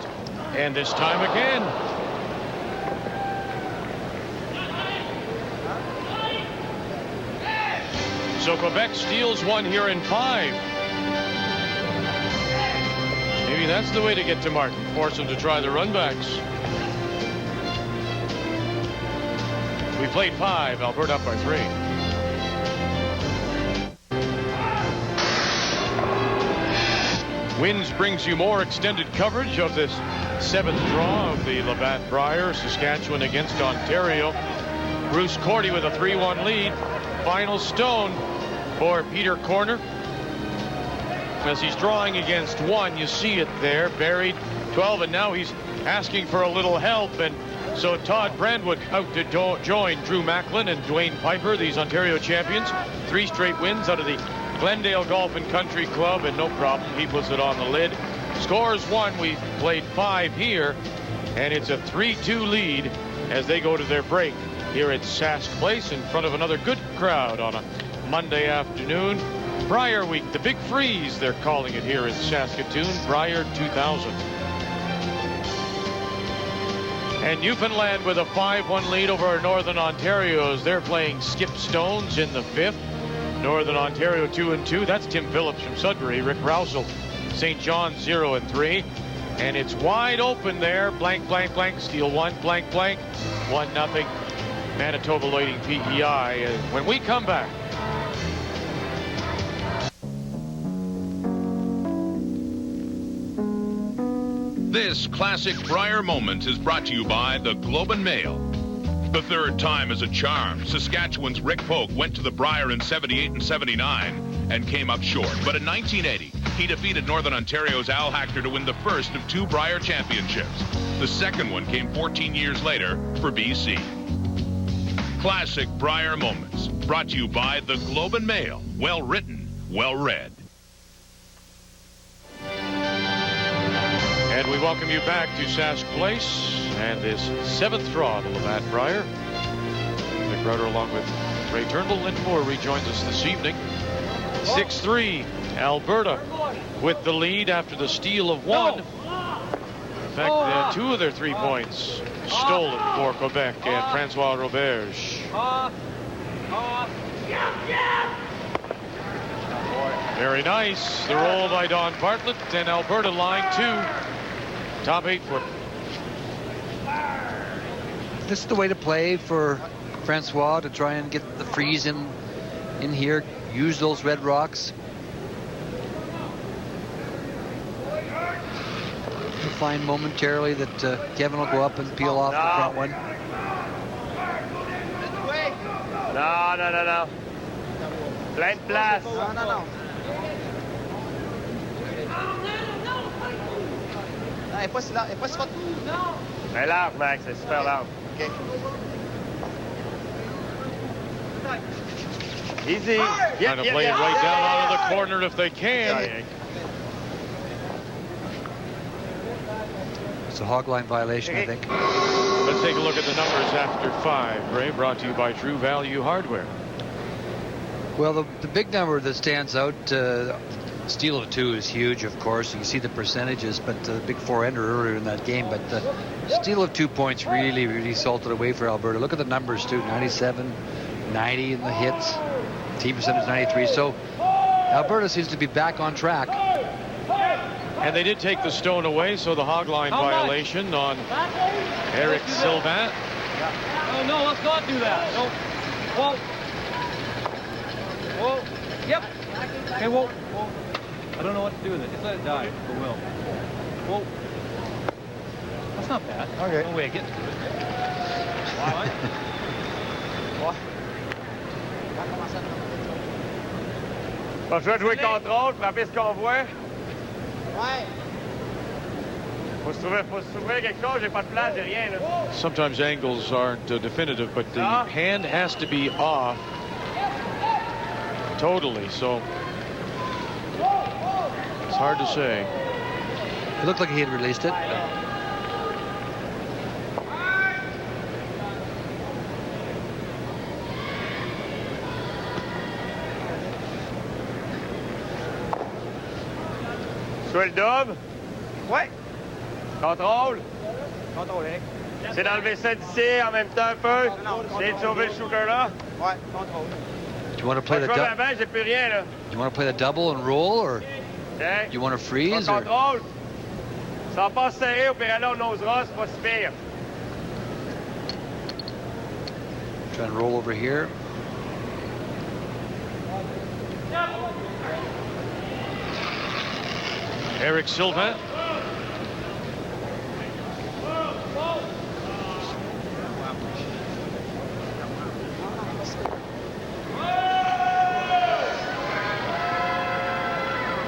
and this time again. So Quebec steals one here in 5. Maybe that's the way to get to Martin. Force him to try the runbacks. We played 5. Alberta up by 3. Wins brings you more extended coverage of this 7th draw of the Labatt Brier. Saskatchewan against Ontario. Bruce Korte with a 3-1 lead. Final stone for Peter Korte. As he's drawing against 1, you see it there, buried 12, and now he's asking for a little help, and so Todd Brandwood out to join Drew Macklin and Dwayne Piper, these Ontario champions. 3 straight wins out of the Glendale Golf and Country Club, and no problem, he puts it on the lid. Scores 1, we've played 5 here, and it's a 3-2 lead as they go to their break here at Sask Place in front of another good crowd on a Monday afternoon. Brier Week, the Big Freeze, they're calling it here in Saskatoon, Brier 2000. And Newfoundland with a 5-1 lead over Northern Ontario as they're playing Skip Stones in the 5th. Northern Ontario 2-2. That's Tim Phillips from Sudbury. Rick Rousel, St. John's 0-3. And it's wide open there. Blank, blank, blank. Steal 1, blank, blank. 1-0. Manitoba leading PEI. When we come back. This classic Brier moment is brought to you by the Globe and Mail. The third time is a charm. Saskatchewan's Rick Polk went to the Brier in 78 and 79 and came up short. But in 1980, he defeated Northern Ontario's Al Hackner to win the first of 2 Brier championships. The second one came 14 years later for BC. Classic Brier moments, brought to you by the Globe and Mail. Well written, well read. And we welcome you back to Sask Place and this 7th draw of the Labatt Brier. Nick Rudder along with Ray Turnbull. Lynn Moore rejoins us this evening. 6-3, Alberta with the lead after the steal of 1. In fact, 2 of their 3 points stolen for Quebec and Francois Roberge. Very nice. The roll by Don Bartlett, and Alberta line 2. Top 8 for. This is the way to play for Francois, to try and get the freeze in here. Use those red rocks. You'll find momentarily that Kevin will go up and peel off the front one. No. Plein de place. No. Elle est pas si forte. Elle est large, Max, c'est super large. OK. Easy. Trying to play it right down out of the corner if they can. It's a hog line violation, I think. Let's take a look at the numbers after 5. Ray, brought to you by True Value Hardware. Well, the big number that stands out, steal of 2 is huge, of course. You can see the percentages, but the big 4-ender earlier in that game. But the steal of 2 points really salted away for Alberta. Look at the numbers, too. 97, 90 in the hits. Team percentage 93. So Alberta seems to be back on track. And they did take the stone away, so the hog line violation on Eric Sylvain. Oh, no, let's not do that. No. Whoa. Whoa. Yep. Okay, whoa. I don't know what to do with it. Just let it die. It will. Whoa. That's not bad. Okay. No way it gets to it. Bon, je vais jouer contrôle, frapper ce qu'on voit. Ouais. Faut se trouver quelque chose, j'ai pas de place, j'ai rien, là. Sometimes angles aren't definitive, but the hand has to be off totally, so it's hard to say. It looked like he had released it. Sur le double. Ouais. Contrôle. Contrôle, Eric. C'est d'enlever ça d'ici en même temps un peu. C'est de sauver le shooter là. Ouais, contrôle. Do you want to play the double? J'ai plus rien là. Do you want to play the double and roll, or Okay. you want to freeze? Or? Contrôle. Ça va pas se serrer, au pire là on osera, c'est pas si pire. Try and roll over here. Eric Sylvain.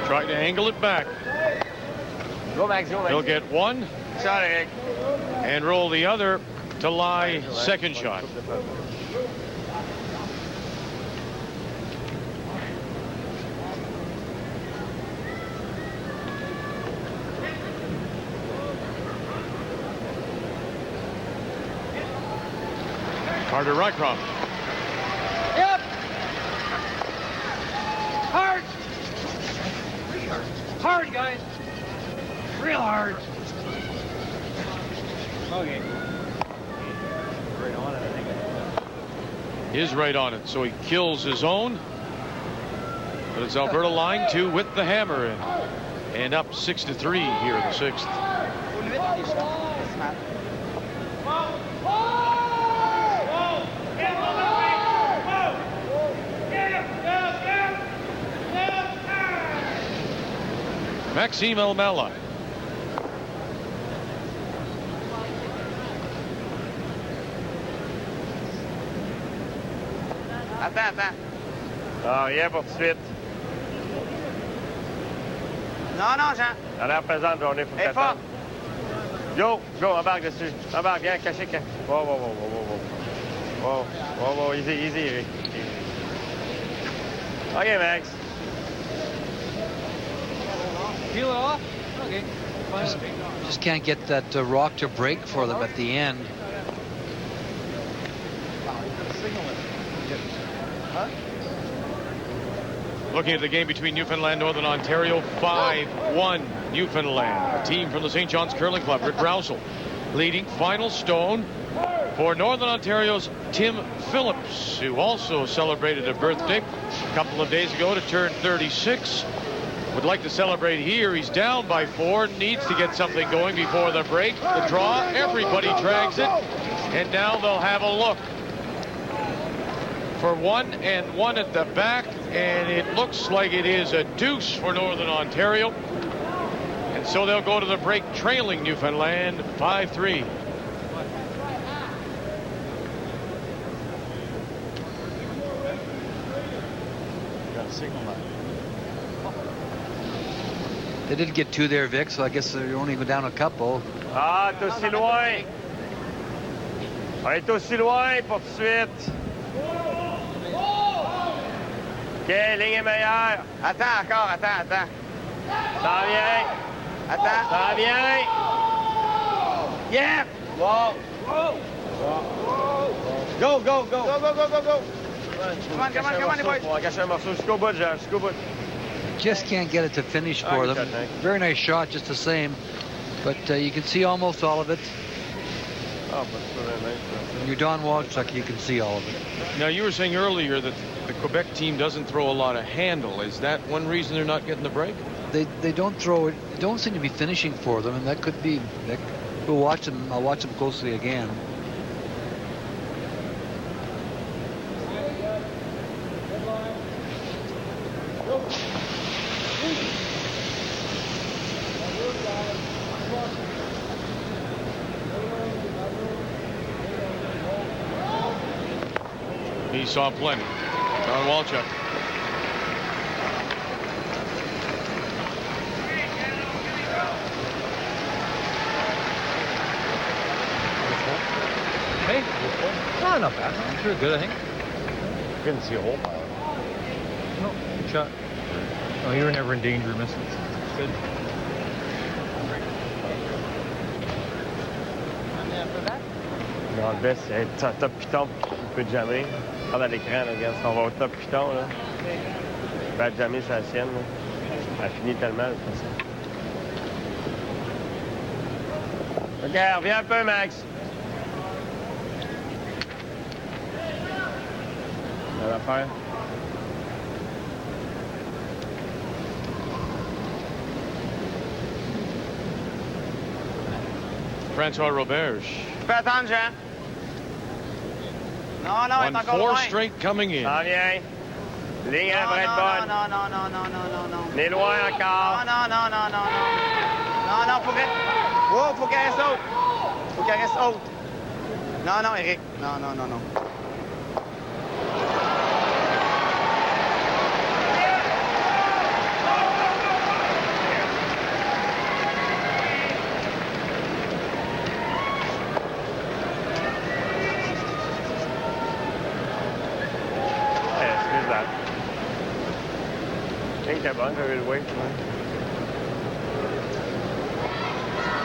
Trying to angle it back. Go, Max, go, Max. He'll get 1. shot, Eric. And roll the other to lie second shot. Carter Rycroft. Yep. Hard. Hard, guys. Real hard. Okay. Right on it, I think. Is right on it, so he kills his own. But it's Alberta line 2 with the hammer and up 6-3 here in the 6th. Maxime Elmella. Attends. Ah, rien pour tout de suite. Non, Jean. À l'air pesante, journée, faut Et que fort. Go, embarque dessus. Embarque, viens, caché. Wow, easy, Eric. OK, Max. Peel it off? Okay. Fine. Just can't get that rock to break for them at the end. Looking at the game between Newfoundland and Northern Ontario, 5-1 Newfoundland. A team from the St. John's Curling Club, Rick Rousel, leading. Final stone for Northern Ontario's Tim Phillips, who also celebrated a birthday a couple of days ago to turn 36. Would like to celebrate here. He's down by 4, needs to get something going before the break. The draw, everybody drags it, and now they'll have a look for 1 and 1 at the back, and it looks like it is a deuce for Northern Ontario. And so they'll go to the break trailing Newfoundland 5-3. Got a signal line. They did get 2 there, Vic, so I guess they're only go down a couple. Ah, t'es aussi loin. On est aussi loin pour tout de suite. OK, ligne est meilleure. Attends. Ça vient. Attends. Ça vient. Yeah. Wow. Go. Come on, boys. On va cacher un morceau jusqu'au bout, Jean, jusqu'au bout. Just can't get it to finish for good them. shot, Nick. Very nice shot, just the same. But you can see almost all of it. Oh, but it's really nice. When you're Don Wojcik, you can see all of it. Now, you were saying earlier that the Quebec team doesn't throw a lot of handle. Is that one reason they're not getting the break? They don't throw it. They don't seem to be finishing for them, and that could be. We'll watch them. I'll watch them closely again. He saw plenty. Don Walchuk. Hey? No, not bad. Pretty good, I think. Couldn't see a hole pile. No, good shot. Oh, you were never in danger of missing. Good. Dans le best, c'est top piton, il peut jammer. Regarde à l'écran, là, regarde, on va au top piton, là. Il va jammer sa sienne, là. Elle finit tellement, de toute façon. OK, reviens un peu, Max. Belle affaire. Francois Roberge. Fais attendre, Jean. Non, il est Won encore 4 loin. straight coming in. Ça vient. Ligne à vraie bonne. Non. On est loin encore. Non, faut qu'elle reste haute. Faut qu'elle reste haute. Non, Eric. Non. est bonne, j'avais le weight.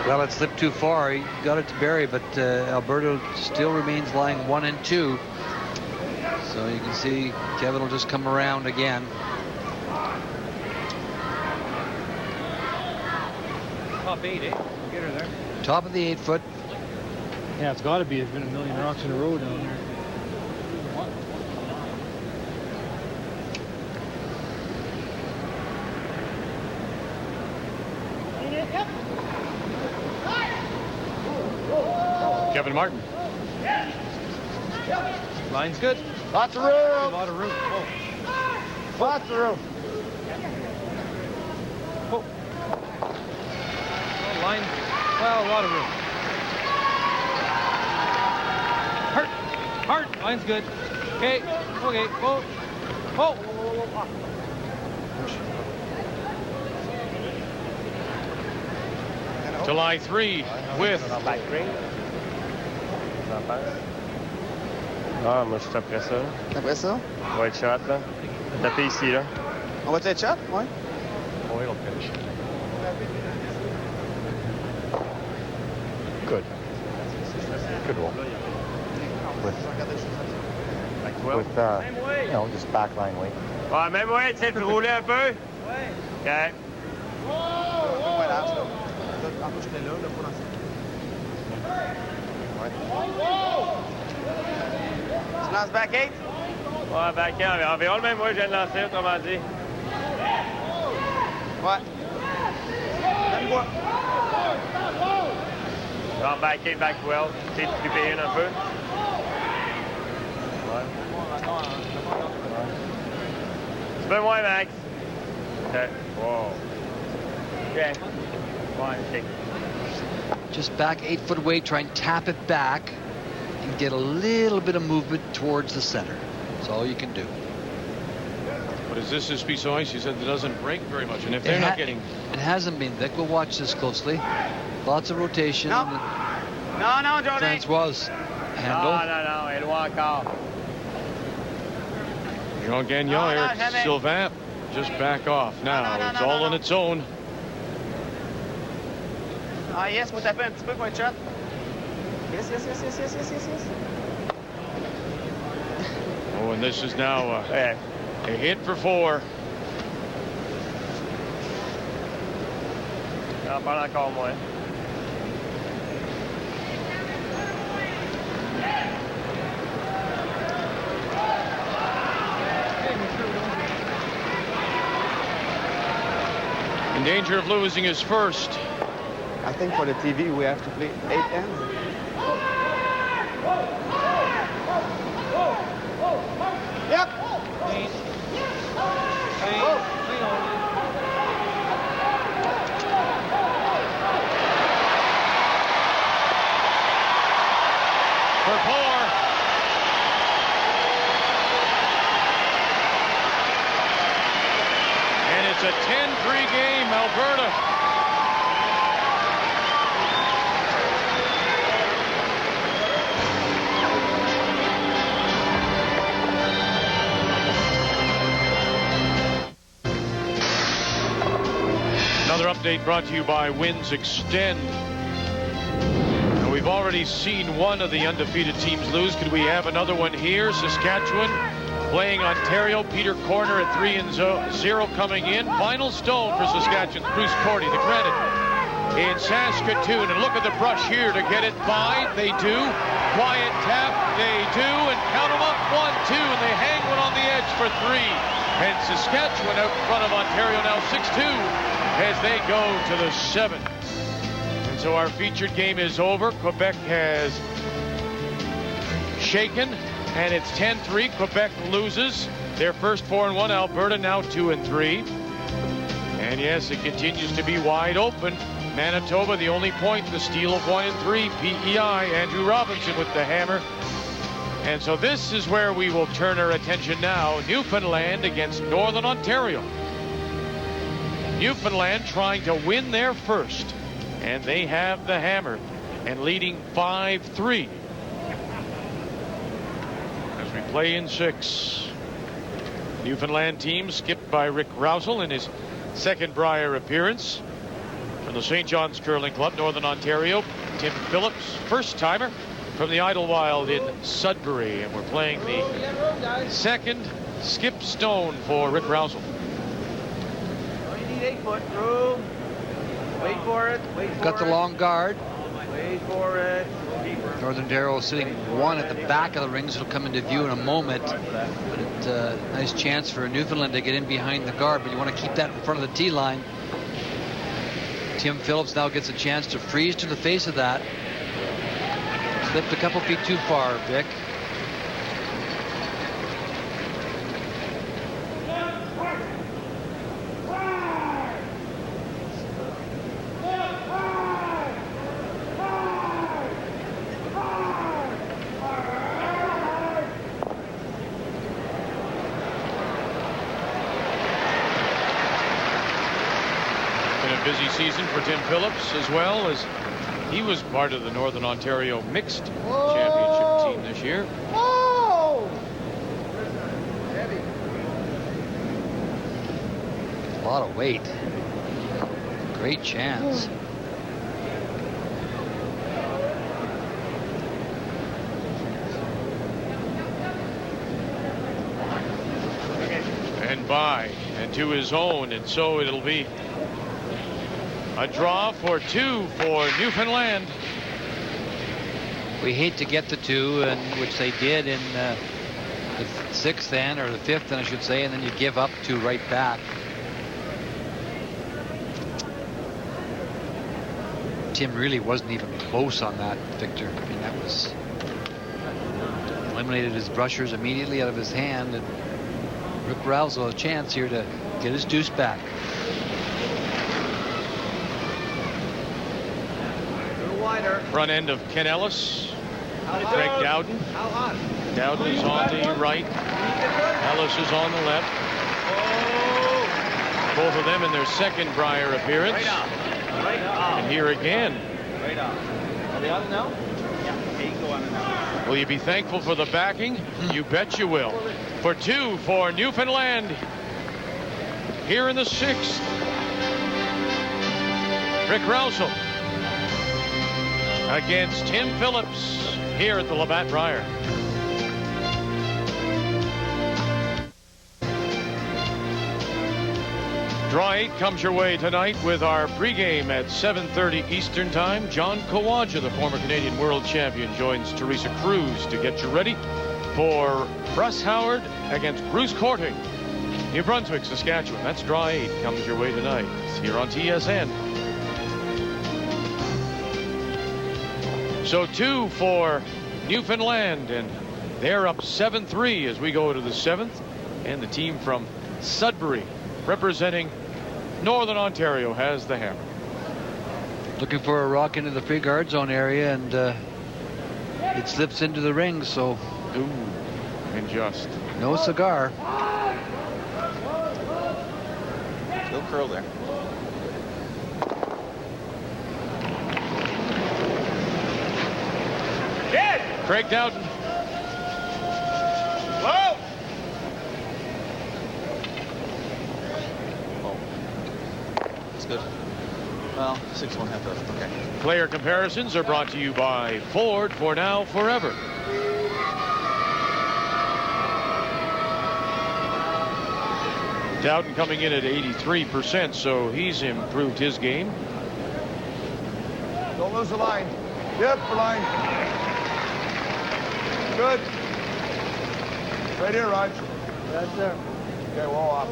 Well, it slipped too far. He got it to Barry, but Alberta still remains lying 1 and 2. So you can see Kevin will just come around again. Top 8, eh? Get her there. Top of the 8 foot. Yeah, it's got to be. There's been a million rocks in a row down there. Kevin Martin. Line's good. Lots of room. A lot of room. Oh. Lots of room. Oh. Oh, line. Well, a lot of room. Hard. Line's good. Okay. Okay. Oh. Oh. To line 3 with Back ring. J'en pense. Ah, moi, je suis après ça. Après ça, On va être shot, là. Taper ici, là. on va être shot, ouais. Oh, it'll finish. Good. Good roll. With, you know, just backline weight. Ouais, même ouais, tu sais, de rouler un peu. Ouais. OK. Tu lances back 8? Ouais, back environ le même, moi, je viens de lancer, autrement dit. Ouais. Donne-moi. Genre back 8, back 12. Tu sais, tu payes une un peu. Ouais. Un peu moins, Max. OK. Wow. OK. Fine, take. Just back 8 foot weight. Try and tap it back and get a little bit of movement towards the center. That's all you can do. But is this piece of ice? He said it doesn't break very much, and if they're not getting... It hasn't been, Vic. We'll watch this closely. Lots of rotation. No. No, Jordan. Francois handle. Non, elle doit encore. Jean Gagnon, Eric Sylvain, just back off now. It's all on its own. Ah, yes, faut taper un petit peu pour être shot. Yes. Oh, and this is now a hit for 4. Non, pas encore moins. In danger of losing his first. I think for the TV we have to play 8 ends. Yep. Clean. For 4. And it's a 10-3 game, Alberta. Another update brought to you by Winds Extend. Now, we've already seen one of the undefeated teams lose. Could we have another one here? Saskatchewan playing Ontario. Peter Corner at 3-0 coming in. Final stone for Saskatchewan's Bruce Korte, the credit in Saskatoon. And look at the brush here to get it by. They do. Quiet tap. They do. And count them up. 1, 2. And they hang one on the edge for 3. And Saskatchewan out in front of Ontario now 6-2 as they go to the 7th. And so our featured game is over. Quebec has shaken, and it's 10-3. Quebec loses their first 4-1. Alberta now 2-3. And yes, it continues to be wide open. Manitoba, the only point, the steal of 1-3. PEI, Andrew Robinson with the hammer. And so this is where we will turn our attention now. Newfoundland against Northern Ontario. Newfoundland trying to win their first, and they have the hammer and leading 5-3 as we play in 6. Newfoundland team skipped by Rick Rousel in his second Brier appearance. From the St. John's Curling Club, Northern Ontario, Tim Phillips, first-timer from the Idlewild in Sudbury. And we're playing the second skip stone for Rick Rousel. You need 8 foot through. Wait for it. Got the long guard. Wait for it. Northern Ontario sitting one at the back of the rings. It'll come into view in a moment. But it's a nice chance for Newfoundland to get in behind the guard. But you want to keep that in front of the tee line. Tim Phillips now gets a chance to freeze to the face of that. Slipped a couple feet too far, Vic. Busy season for Tim Phillips, as well as he was part of the Northern Ontario mixed championship team this year. Whoa! A lot of weight. Great chance. And by and to his own, and so it'll be a draw for 2 for Newfoundland. We hate to get the 2, and which they did in the 6th then, or the 5th then I should say, and then you give up 2 right back. Tim really wasn't even close on that, Victor. I mean, that was eliminated his brushers immediately out of his hand, and Rick Rousel a chance here to get his deuce back. Front end of Ken Ellis, Craig Dowden. Dowden is on the right, Ellis is on the left. Both of them in their second Brier appearance. And here again. Are they on now? Yeah, Will you be thankful for the backing? You bet you will. For 2 for Newfoundland. Here in the 6th. Rick Rousel against Tim Phillips here at the Labatt Brier. Draw 8 comes your way tonight with our pregame at 7:30 Eastern Time. John Kawaja, the former Canadian World Champion, joins Teresa Cruz to get you ready for Russ Howard against Bruce Korte, New Brunswick, Saskatchewan. That's Draw 8 comes your way tonight. It's here on TSN. So 2 for Newfoundland, and they're up 7-3 as we go to the 7th. And the team from Sudbury, representing Northern Ontario, has the hammer. Looking for a rock into the free guard zone area, and it slips into the ring, so and just no cigar. Still curl there. Craig Dowden. Whoa! Oh. That's good. Well, 6-1 half of. Okay. Player comparisons are brought to you by Ford, for now, forever. Dowden coming in at 83%, so he's improved his game. Don't lose the line. Yep, the line. Good. Right here, Raj. That's there. Okay, wall off.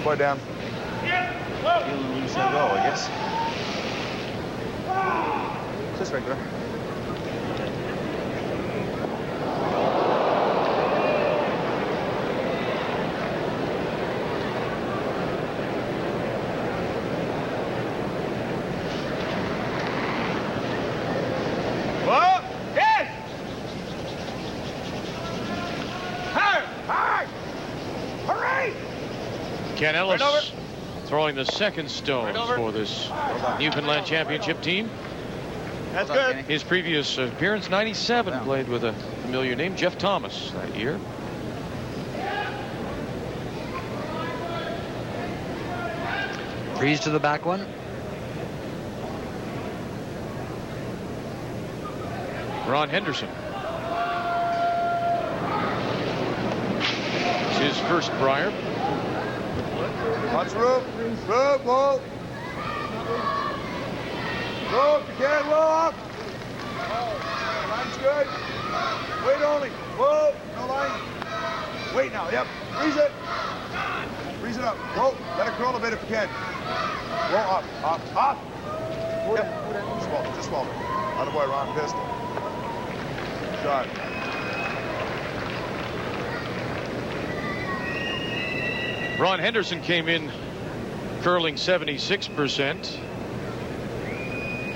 Boy down. Feeling loose and go, I guess. Just regular. Ken Ellis throwing the second stones for this Newfoundland championship team. That's good. His previous appearance, 97, played with a familiar name, Jeff Thomas, that year. Freeze to the back one. Ron Henderson. It's his first Brier. Watch rope. Rope, whoa. Rope, you can't walk. Line's good. Wait only. Whoa, no line. Wait now, yep. Freeze it. Freeze it up. Whoa, let it curl a bit if you can. Whoa, up, up, up. Yep. Swallow, just swallow. Attaboy, Ron, pistol. Shot. Ron Henderson came in curling 76%.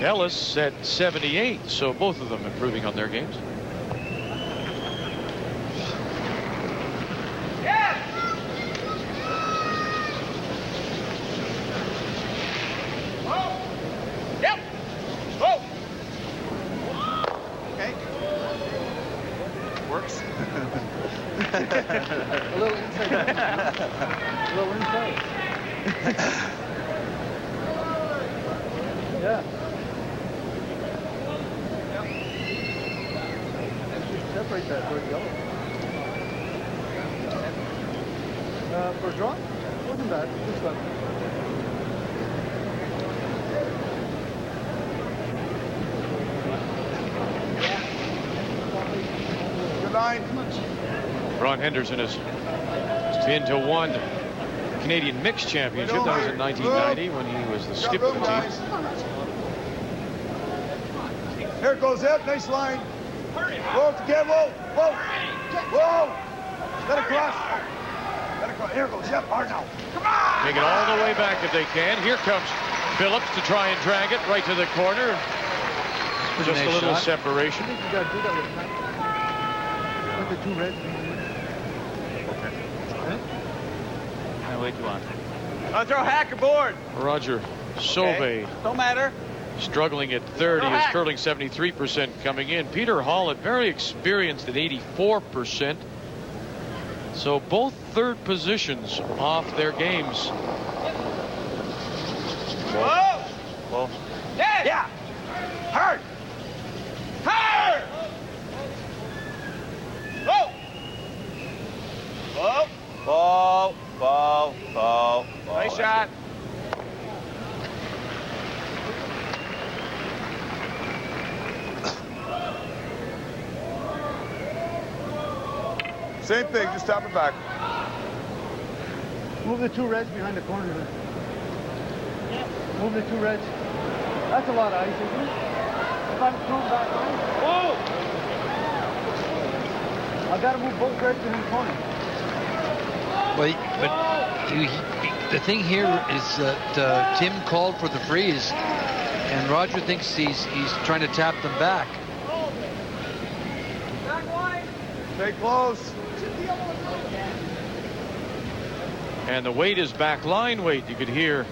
Ellis at 78, so both of them improving on their games. A little inside. A little inside. Yeah. Separate that for yellow. For a draw? Wasn't bad. This one. Good line. Ron Henderson has been to one Canadian mixed championship. That was in 1990 when he was the skip of the team. Here it goes, Zip. Nice line. Whoa, again, whoa, whoa, whoa. Let it cross. Let it cross. Here it goes, Zip. Hard now. Come on. Take it all the way back if they can. Here comes Phillips to try and drag it right to the corner. Just a little separation. You got to do that with the two reds. Way too on. I'll throw hacker board. Roger Sauvé. Don't matter. Struggling at 30, is curling 73% coming in. Peter Hollett, very experienced at 84%. So both third positions off their games. Whoa! Whoa. Yeah! Hard! Hard! Whoa! Whoa! Whoa! Whoa! Whoa! Nice shot. Same thing, just tap it back. Move the two reds behind the corner. Move the two reds. That's a lot of ice, isn't it? If I'm thrown back line. Whoa! I've got to move both reds behind the corner. But the thing here is that Tim called for the freeze, and Roger thinks he's trying to tap them back. Stay close. And the weight is back line weight. You could hear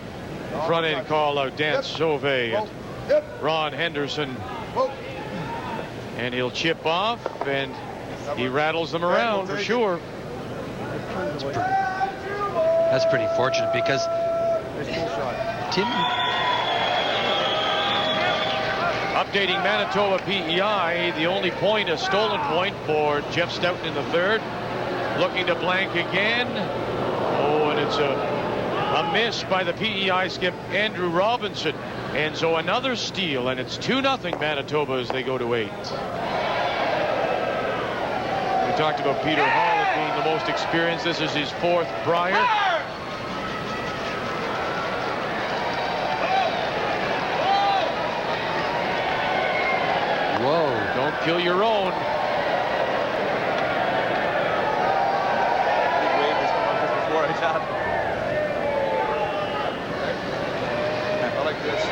the front end call out Dan Sauvé and Ron Henderson. And he'll chip off, and he rattles them around for sure. That's pretty fortunate because Tim. Updating Manitoba PEI, the only point, a stolen point for Jeff Stoughton in the third. Looking to blank again. Oh, and it's a miss by the PEI skip Andrew Robinson. And so another steal, and it's 2-0 Manitoba as they go to 8. We talked about Peter Hollett being the most experienced. This is his fourth Brier. Whoa. Don't kill your own. I like this.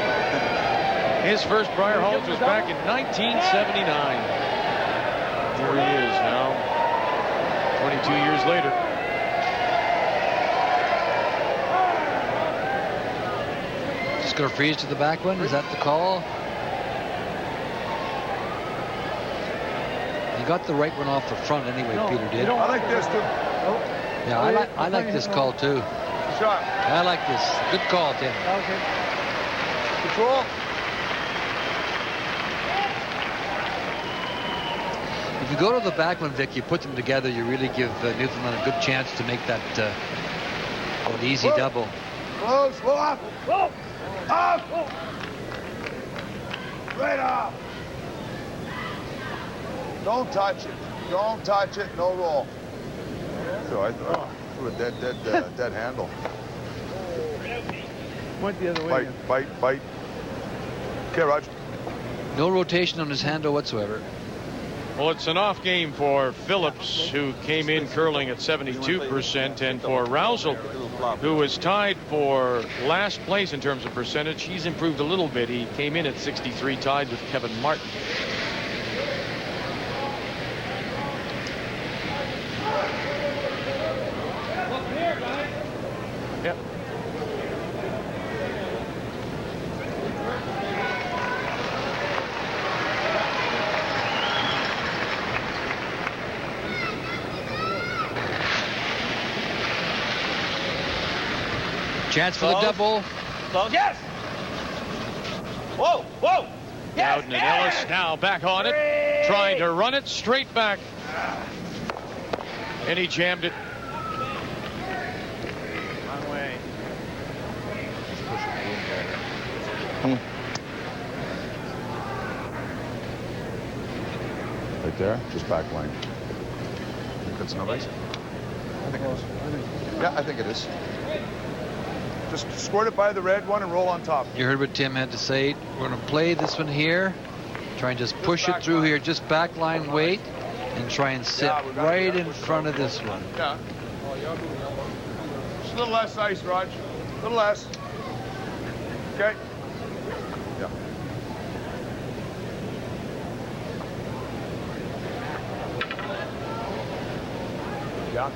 His first Brier Halls was back in 1979. Here he is now, 22 years later. Just going to freeze to the back one. Is that the call? got the right one off the front anyway, Peter did. I like this, too. Yeah, I like this call, too. Shot. I like this. Good call, Tim. Okay. Control. If you go to the back one, Vic, you put them together, you really give Newfoundland a good chance to make that an easy double. Close. Whoa, off. Whoa. Off. Right off. Don't touch it. Don't touch it. No roll. So I threw a dead handle. Went the other way. Bite. Okay, Roger. No rotation on his handle whatsoever. Well, it's an off game for Phillips, who came in curling at 72%, and for Rousel, who was tied for last place in terms of percentage. He's improved a little bit. He came in at 63, tied with Kevin Martin. Yep. Chance for the double. Yes! Whoa! Yes! Dowden and Ellis now back on it, trying to run it straight back. And he jammed it. Wrong way. Right there, just back line. Think that's no ice? I think it is. Yeah, I think it is. Just squirt it by the red one and roll on top. You heard what Tim had to say. We're going to play this one here. Try and just push it through here. Just back line weight. And try and sit right in front of this one. Yeah. Just a little less ice, Rog. A little less. Okay. Yeah. Yeah.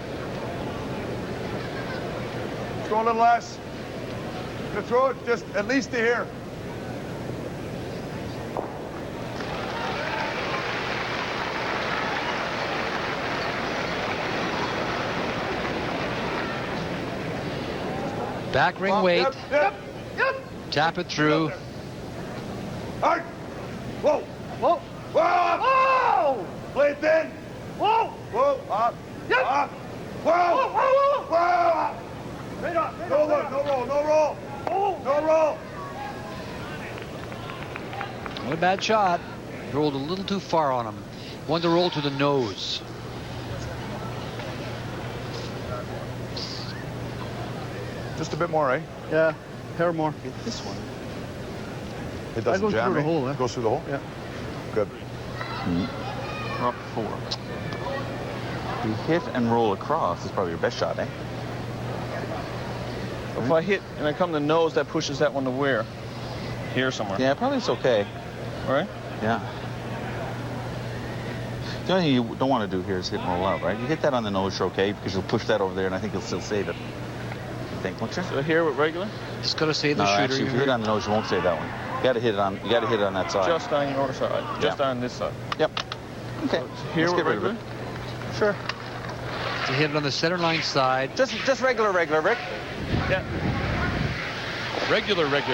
Let's go a little less. I'm gonna throw it just at least to here. Back ring weight. Yep. Tap it through. Hard. Whoa. Whoa. Whoa. Play it thin. Whoa. Whoa. Up. Yep. Up. Whoa. Whoa. Whoa. Right on. No roll. No roll. No roll. No roll. Not a bad shot. Rolled a little too far on him. Wanted to roll to the nose. Just a bit more, eh? Yeah, hair more. This one. It doesn't goes jam through the me. hole, eh? Goes through the hole? Yeah. Good. We're up 4. You hit and roll across is probably your best shot, eh? If I hit and I come to the nose, that pushes that one to where? Here somewhere. Yeah, probably it's okay. All right? Yeah. The only thing you don't want to do here is hit and roll out, right? You hit that on the nose, you're okay, because you'll push that over there, and I think you'll still save it. I think, won't you? So here with regular? Just got to save the No, shooter. actually, if you hit on the nose, you won't save that one. You got to hit it on. You got to hit it on that side. Just on your side. Just on this side. Yep. Okay. So here Let's with get rid of regular? it. Sure. To hit it on the center line side. Just regular, Rick. Yeah. Regular. You The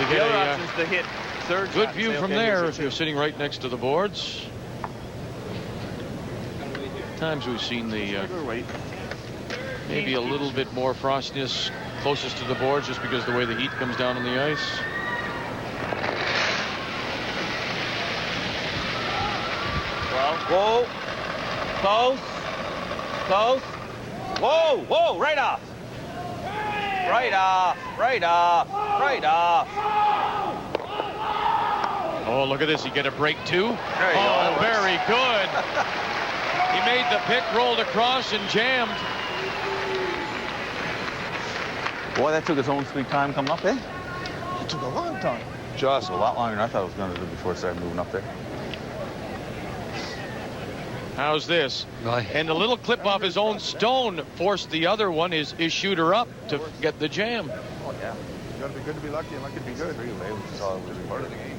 get other a option is to hit third good shot. view Say, from okay, there here's if a you're two. sitting right next to the boards. Times we've seen the Regular weight. maybe a little bit more frostiness closest to the boards just because the way the heat comes down on the ice. Well, whoa. Close. Whoa. Right off. Oh, look at this. He get a break too. There you go. Very good. He made the pick, rolled across, and jammed. Boy, that took its own sweet time coming up, eh? It took a long time. Just a lot longer than I thought it was going to do before it started moving up there. How's this? Right. And the little clip off his own stone forced the other one, his shooter up to get the jam. Oh, yeah. You got to be good to be lucky and lucky to be good. Relay, which is all really part of the game.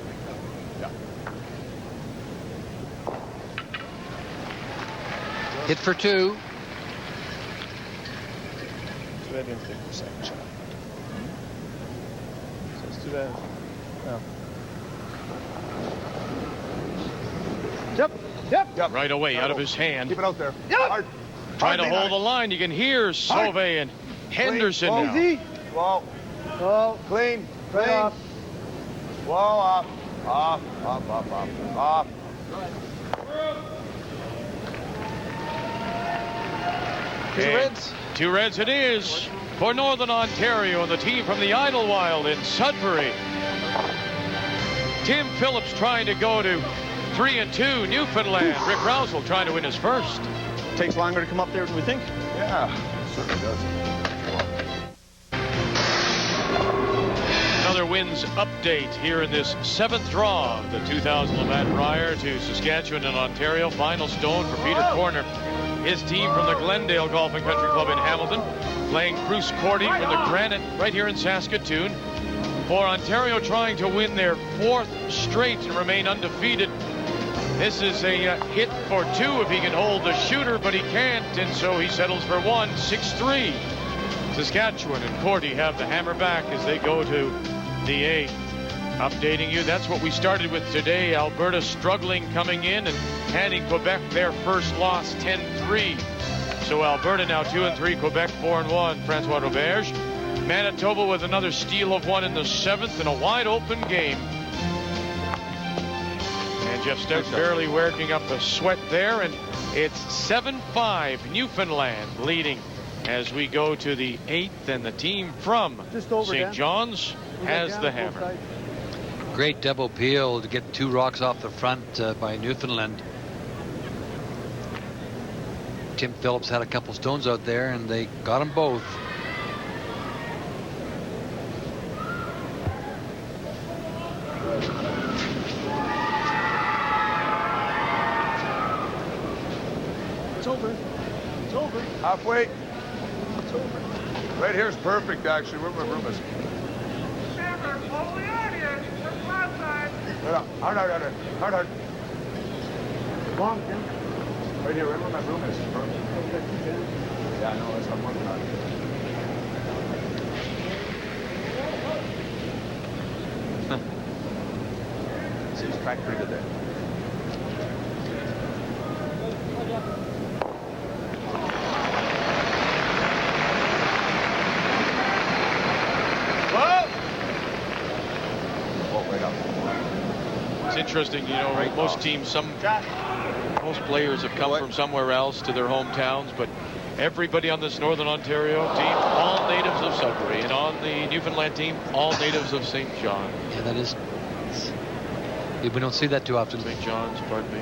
Hit for 2. Too bad you didn't take the second shot. So it's too bad. No. Yep. Right away, out of his hand. Keep it out there. Yep. Hard. Trying to Hard, hold the line. You can hear Sauvé and Henderson Clean. now. Easy. Whoa. Oh, clean. Clean. Off. Whoa, off. Off. Off, off, off. Off. Two reds it is for Northern Ontario and the team from the Idlewild in Sudbury. Tim Phillips trying to go to 3-2. Newfoundland. Rick Roswell trying to win his first. Takes longer to come up there than we think. Yeah, certainly does. Another wins update here in this 7th draw of the 2000 Labatt Brier to Saskatchewan and Ontario. Final stone for Peter Korte. His team from the Glendale Golf and Country Club in Hamilton, playing Bruce Korte from the Granite right here in Saskatoon. For Ontario trying to win their 4th straight and remain undefeated. This is a hit for 2 if he can hold the shooter, but he can't, and so he settles for 1, 6-3. Saskatchewan and Korte have the hammer back as they go to the 8th. Updating you, that's what we started with today. Alberta struggling coming in and handing Quebec their first loss, 10-3. So Alberta now 2-3, Quebec 4-1. Francois Roberge. Manitoba with another steal of 1 in the 7th and a wide open game. And Jeff Stoughton barely working up a sweat there, and it's 7-5 Newfoundland leading as we go to the 8th, and the team from St. John's has the hammer. Great double peel to get 2 rocks off the front by Newfoundland. Tim Phillips had a couple stones out there, and they got them both. It's over. It's over. Halfway. It's over. Right here's perfect, actually. Where my room is. Hard. Hard. Come on, Tim. Right here, right where my room is. Yeah, I know. That's what I'm working on. Seems cracked pretty good there. It's interesting, you know, right? Most teams, most players have come from somewhere else to their hometowns, but everybody on this Northern Ontario team, all natives of Sudbury, and on the Newfoundland team, all natives of St. John. Yeah, that is. We don't see that too often. St. John's, pardon me.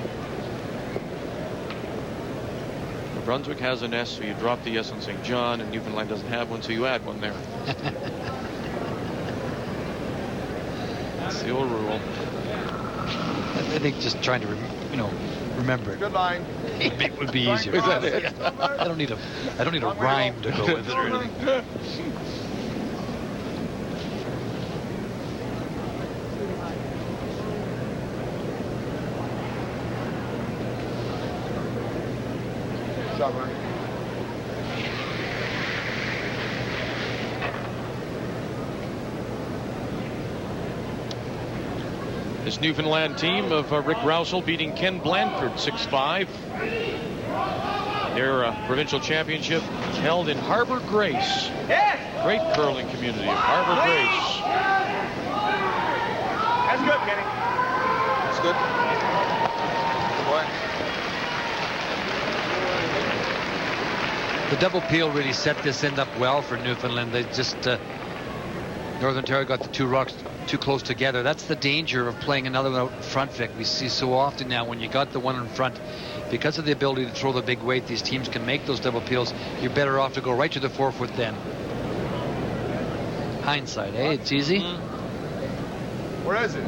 New Brunswick has an S, so you drop the S on St. John, and Newfoundland doesn't have one, so you add one there. That's the old rule. I think just trying to, remember it. Good line. It would be easier. Is that it? I don't need a rhyme to go with it or anything. Shot, Ryan. This Newfoundland team of Rick Roswell beating Ken Blanford 6-5. Their provincial championship held in Harbor Grace. Great curling community of Harbor Grace. That's good, Kenny. That's good. Good boy. The double peel really set this end up well for Newfoundland. They just Northern Ontario got the 2 rocks too close together. That's the danger of playing another one out in front, Vic. We see so often now when you got the one in front, because of the ability to throw the big weight, these teams can make those double peels. You're better off to go right to the 4-foot then. Hindsight, eh? It's easy. Where is it?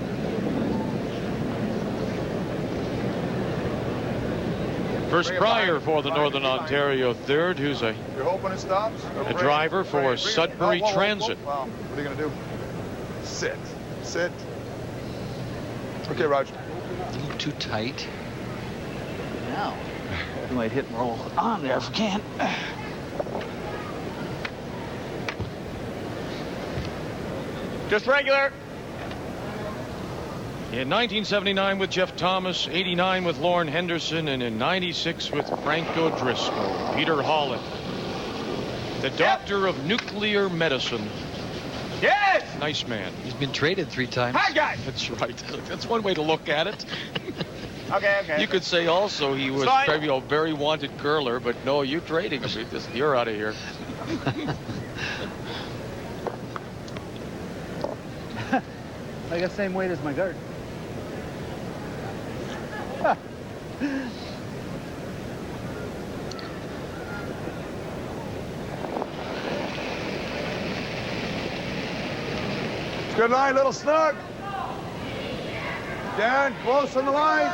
First Brier for the Northern Ontario third, who's a You're hoping it stops? driver for Sudbury Transit. Wow. What are you going to do? Sit. Sit. Okay, Roger. A little too tight. Now. You might hit and roll on there if you can. Just regular. In 1979 with Jeff Thomas, 89 with Lorne Henderson, and in 96 with Frank O'Driscoll. Peter Holland, the doctor of nuclear medicine. Yes! Nice man. He's been traded 3 times. Hi, guys. That's right. That's one way to look at it. Okay. You could say also he was Slide. probably a very wanted curler, but no, you're trading him. You're out of here. I got the same weight as my guard. Good line, little snug. Dan, close on the line.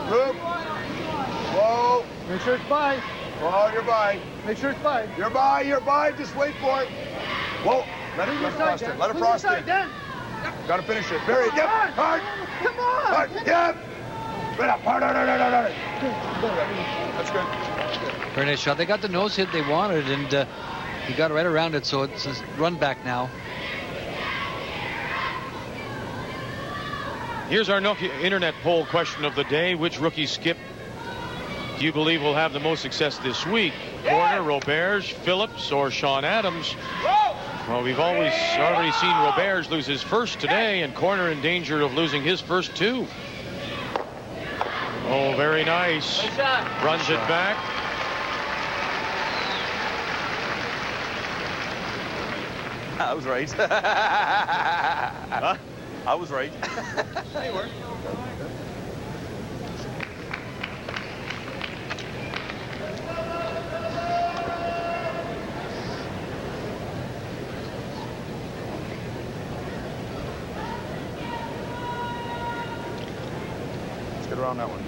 Loop. Whoa. Make sure it's by. Whoa, you're by. Make sure it's by. You're by. Just wait for it. Whoa. Let it frost in. Let it frost in. Dan. Gotta finish it. Barry, yep. Hard. Come on. Hard. Yep. Right up. Hard. That's good. Very nice shot. They got the nose hit they wanted, and he got right around it, so it's a run back now. Here's our internet poll question of the day. Which rookie skip do you believe will have the most success this week? Korte, Roberge, Phillips, or Sean Adams? Well, we've already seen Roberge lose his first today, and Korte in danger of losing his first 2. Oh, very nice. Runs it back. I was right. Huh? I was right. Hey, you were. Let's get around that one.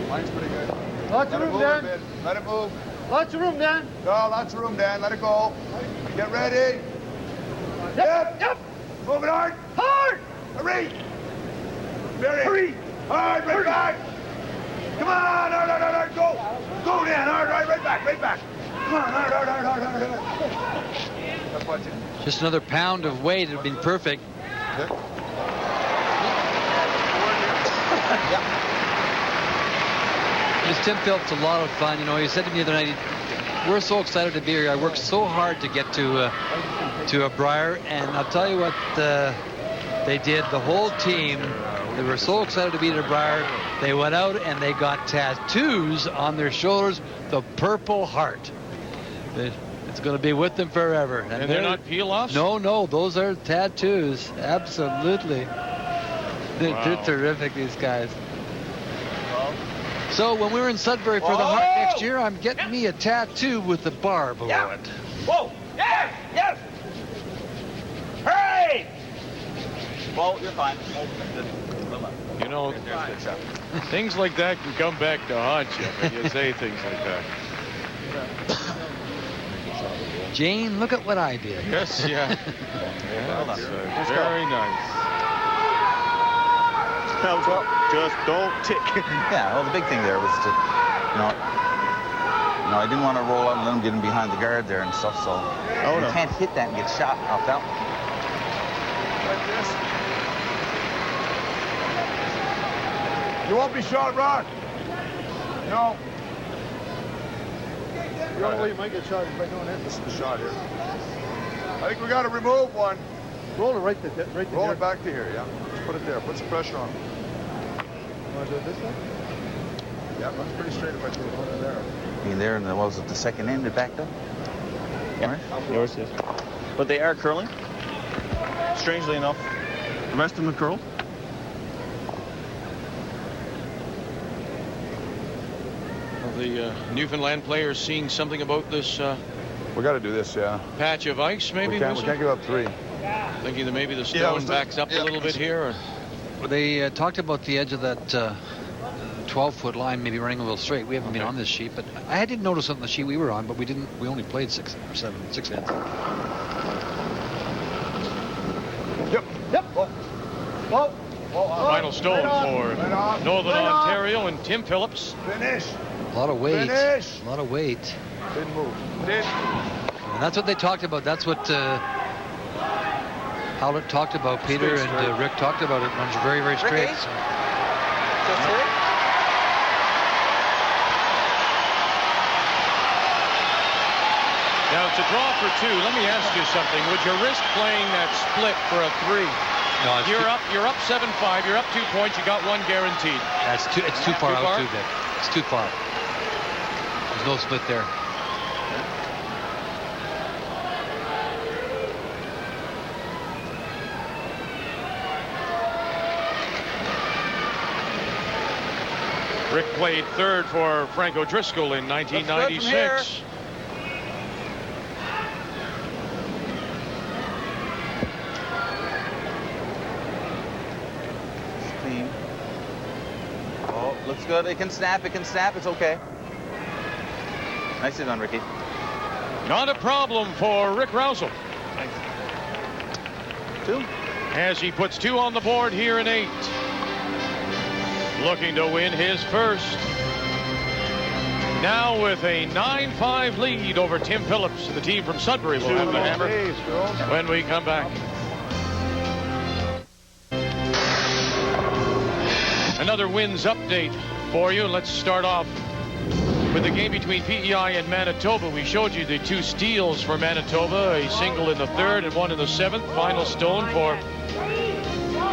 Line's pretty good. Lots of room, Dan. Let it move. Lots of room, Dan. No, lots of room, Dan. Let it go. Get ready. Yep. Move it hard. Hard. Hurry. Hurry. Hard, right back. Come on, hard. Go. Go, Dan. Hard, right back. Come on, hard. That's what you. Just another pound of weight. It would have been perfect. This Tim Phillips a lot of fun. You know, he said to me the other night, we're so excited to be here. I worked so hard to get to a Brier, and I'll tell you what they did. The whole team, they were so excited to be at a Brier. They went out and they got tattoos on their shoulders, the Purple Heart. It's going to be with them forever. And they're not peel-offs? No, those are tattoos. Absolutely. They're terrific, these guys. So when we were in Sudbury for the Heart next year, I'm getting me a tattoo with the bar below it. Whoa! Yes! Hurry! Whoa, you're fine. You know, things like that can come back to haunt you when you say things like that. Jane, look at what I did. Yes, yeah. That's very nice. Well, just don't tick. Yeah, well, the big thing there was to, I didn't want to roll out and let him get in behind the guard there and stuff, so you can't hit that and get shot off that one. Like this. You won't be shot, Ron. No. The only way you might get shot is by doing that. This is the shot here. I think we got to remove one. Roll it right to Roll here. it back to here, yeah. Just put it there. Put some pressure on it. You want to do it this way? Yeah, that's pretty straight if I do it over there. I mean, there, and what was it, the second end it backed up? Yeah, yours is. But they are curling. Strangely enough, the rest of them are curled. Well, the Newfoundland players seeing something about this We got to do this, yeah. patch of ice, maybe? We can't give up 3. Thinking that maybe the stone backs up a little bit here. Or? Well, they talked about the edge of that 12-foot line maybe running a little straight. We haven't been on this sheet, but I didn't notice it on the sheet we were on, but we only played 6 heads. Yep. Whoa. Final stone for Northern Ontario and Tim Phillips. Finish. A lot of weight. Finish. A lot of weight. Didn't move. And that's what they talked about. That's what Howlett talked about. Peter and Rick talked about it. Runs very, very straight. So. Now it's a draw for 2. Let me ask you something. Would you risk playing that split for a 3? No, you're up 7-5. You're up 2 points. You got 1 guaranteed. It's too far out, too, Vic. It's too far. There's no split there. Rick played 3rd for Frank O'Driscoll in 1996. Clean. Oh, looks good. It can snap. It's okay. Nicely done, Ricky. Not a problem for Rick Rousel. 2. As he puts 2 on the board here in 8. Looking to win his first. Now with a 9-5 lead over Tim Phillips. The team from Sudbury will have the hammer when we come back. Another wins update for you. Let's start off with the game between PEI and Manitoba. We showed you the 2 steals for Manitoba, a single in the 3rd and 1 in the 7th. Final stone for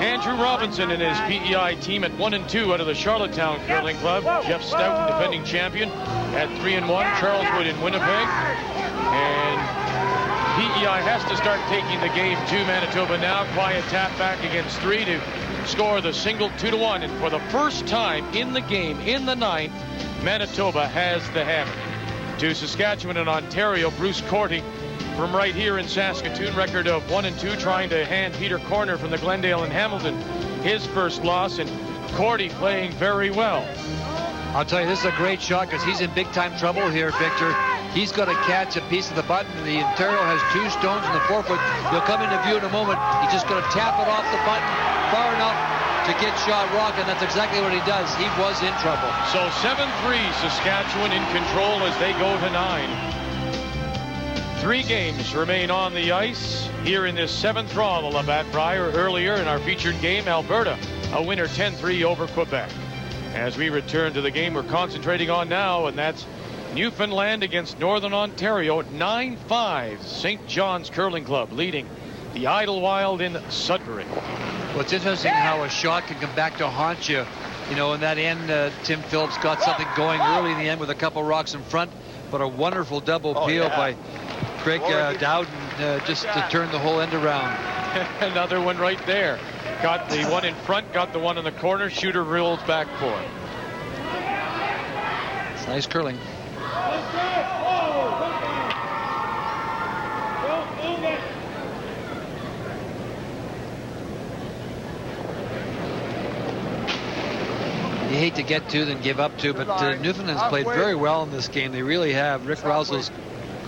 Andrew Robinson and his PEI team at 1-2 out of the Charlottetown Curling Club. Jeff Stoughton, defending champion, at 3-1. Charleswood in Winnipeg. And PEI has to start taking the game to Manitoba now. Quiet tap back against 3 to score the single 2-1. And for the first time in the game, in the 9th, Manitoba has the hammer. To Saskatchewan and Ontario, Bruce Korte from right here in Saskatoon, record of 1-2, trying to hand Peter Corner from the Glendale and Hamilton his first loss, and Korte playing very well. I'll tell you, this is a great shot because he's in big-time trouble here, Victor. He's got to catch a piece of the button. The Ontario has 2 stones in the 4-foot. He'll come into view in a moment. He's just going to tap it off the button far enough to get shot rock, and that's exactly what he does. He was in trouble. So 7-3, Saskatchewan in control as they go to 9. 3 games remain on the ice here in this 7th draw, the Labatt Brier. Earlier in our featured game, Alberta, a winner 10-3 over Quebec. As we return to the game we're concentrating on now, and that's Newfoundland against Northern Ontario, 9-5. St. John's Curling Club leading the Idlewild in Sudbury. Well, it's interesting how a shot can come back to haunt you. You know, in that end, Tim Phillips got something going early in the end with a couple rocks in front, but a wonderful double peel by Craig Dowden just to turn the whole end around. Another one right there. Got the one in front, got the one in the corner. Shooter rolls back for it. It's nice curling. You hate to get to than give up to, but Newfoundland's played very well in this game. They really have. Rick Rousel's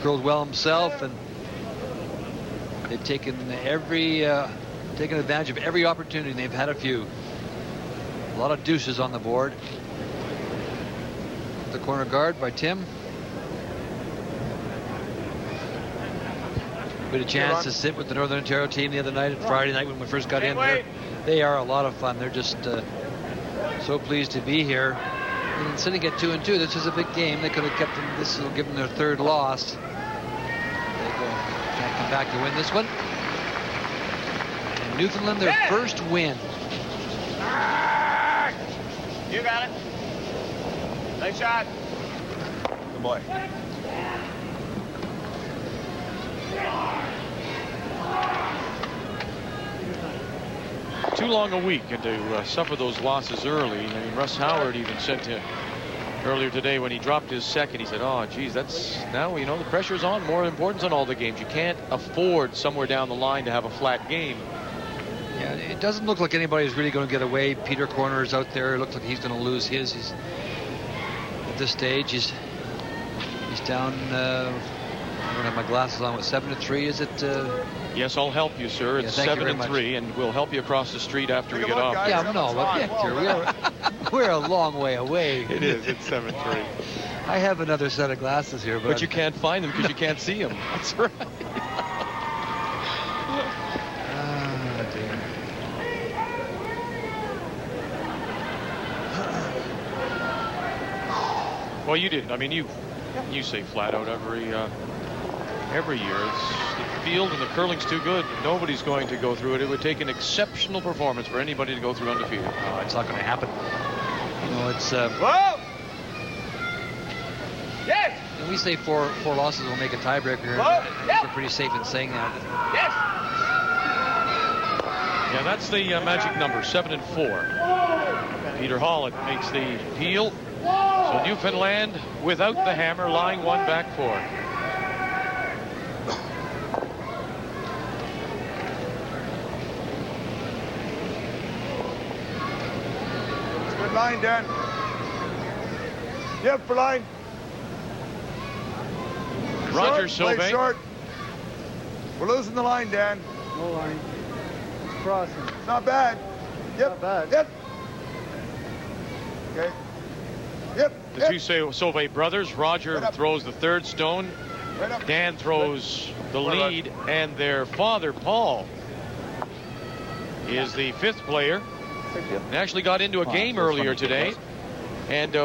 curled well himself, and they've taken advantage of every opportunity. They've had a few. A lot of deuces on the board. The corner guard by Tim. We had a chance to sit with the Northern Ontario team the other night, Friday night when we first got in there. They are a lot of fun. They're just so pleased to be here. And sitting at 2-2, this is a big game. They could have kept them. This will give them their 3rd loss. Can't come back to win this one. And Newfoundland, their first win. You got it. Nice shot. Good boy. Too long a week, and to suffer those losses early. I mean, Russ Howard even said to Earlier today when he dropped his second, he said, oh, geez, that's now, you know, the pressure's on, more importance on all the games. You can't afford somewhere down the line to have a flat game. Yeah, it doesn't look like anybody's really going to get away. Peter Corner is out there. It looks like he's going to lose his. He's at this stage. He's down. I don't have my glasses on. With 7-3, is it? Yes, I'll help you, sir. It's 7-3, and we'll help you across the street after we get off. Guys, yeah, no, but Victor, we're a long way away. It is. It's 7-3. I have another set of glasses here, but you can't find them because you can't see them. That's right. Well, you didn't. I mean, you say flat out every year. It's the field and the curling's too good. Nobody's going to go through it. It would take an exceptional performance for anybody to go through undefeated. Oh, it's not going to happen. You know, it's. Whoa! Yes. When we say four losses will make a tiebreaker, we're pretty safe in saying that. Yes. Yeah, that's the magic number, 7-4. Peter Holland makes the peel. So Newfoundland without the hammer, lying one back four. Good line, Dan. Yep, for line. Roger Short, play short. We're losing the line, Dan. No line. It's crossing. Not bad. Yep. Not bad. Yep. Okay. Yep. The two Sauvé brothers. Roger throws the third stone. Dan throws the lead, and their father, Paul, is the fifth player. And actually got into a game earlier today, and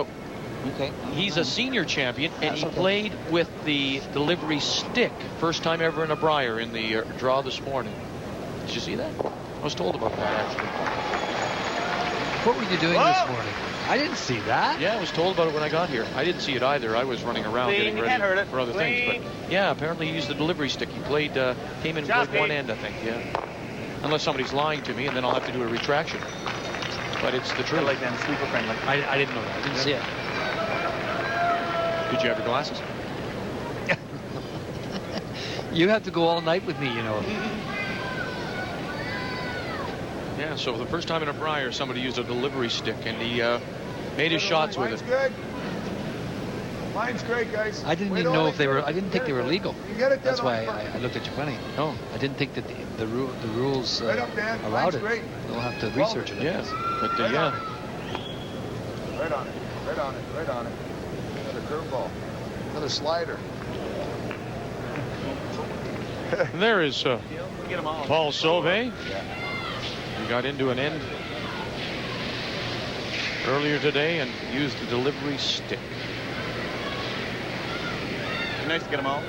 he's a senior champion, and he played with the delivery stick. First time ever in a Brier in the draw this morning. Did you see that? I was told about that, actually. What were you doing this morning? I didn't see that. Yeah, I was told about it when I got here. I didn't see it either. I was running around getting ready for other things. But yeah, apparently he used the delivery stick. He played, came in and played one end, I think. Yeah. Unless somebody's lying to me, and then I'll have to do a retraction. But it's the truth. Like them, sleeper friendly. I didn't know that. I didn't see it. Did you have your glasses? You have to go all night with me, you know. Yeah, so the first time in a Brier, somebody used a delivery stick, and he made his shots with it. Good. Line's great, guys. I didn't even know if they were. I didn't think they were legal. That's why I looked at you funny. Oh, I didn't think that the rules allowed it. Great. We'll have to research it. Yes, but yeah. yeah. Right on it. Right on it. Right on it. Another curveball. Another slider. And there is Paul Sauvé. He got into an end earlier today and used the delivery stick. Be nice to get them all.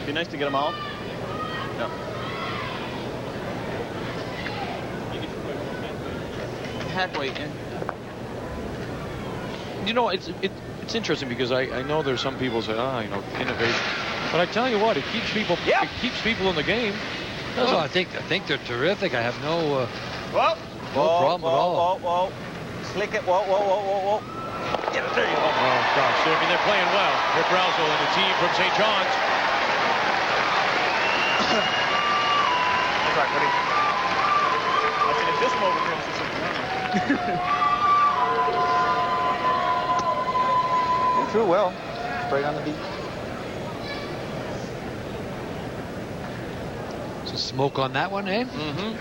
Be nice to get them all. No. Halfway in. You know, it's interesting because I know there's some people say, innovation. But I tell you what, it keeps people in the game. No, I think they're terrific. I have no problem at all. Whoa. Slick it. Whoa. Yeah, there you go. Oh, gosh. I mean, they're playing well. Rick Rousel and the team from St. John's. That's right, buddy. I said, if this one overcomes this one. They threw well. Right on the beat. So smoke on that one, eh? Mm-hmm.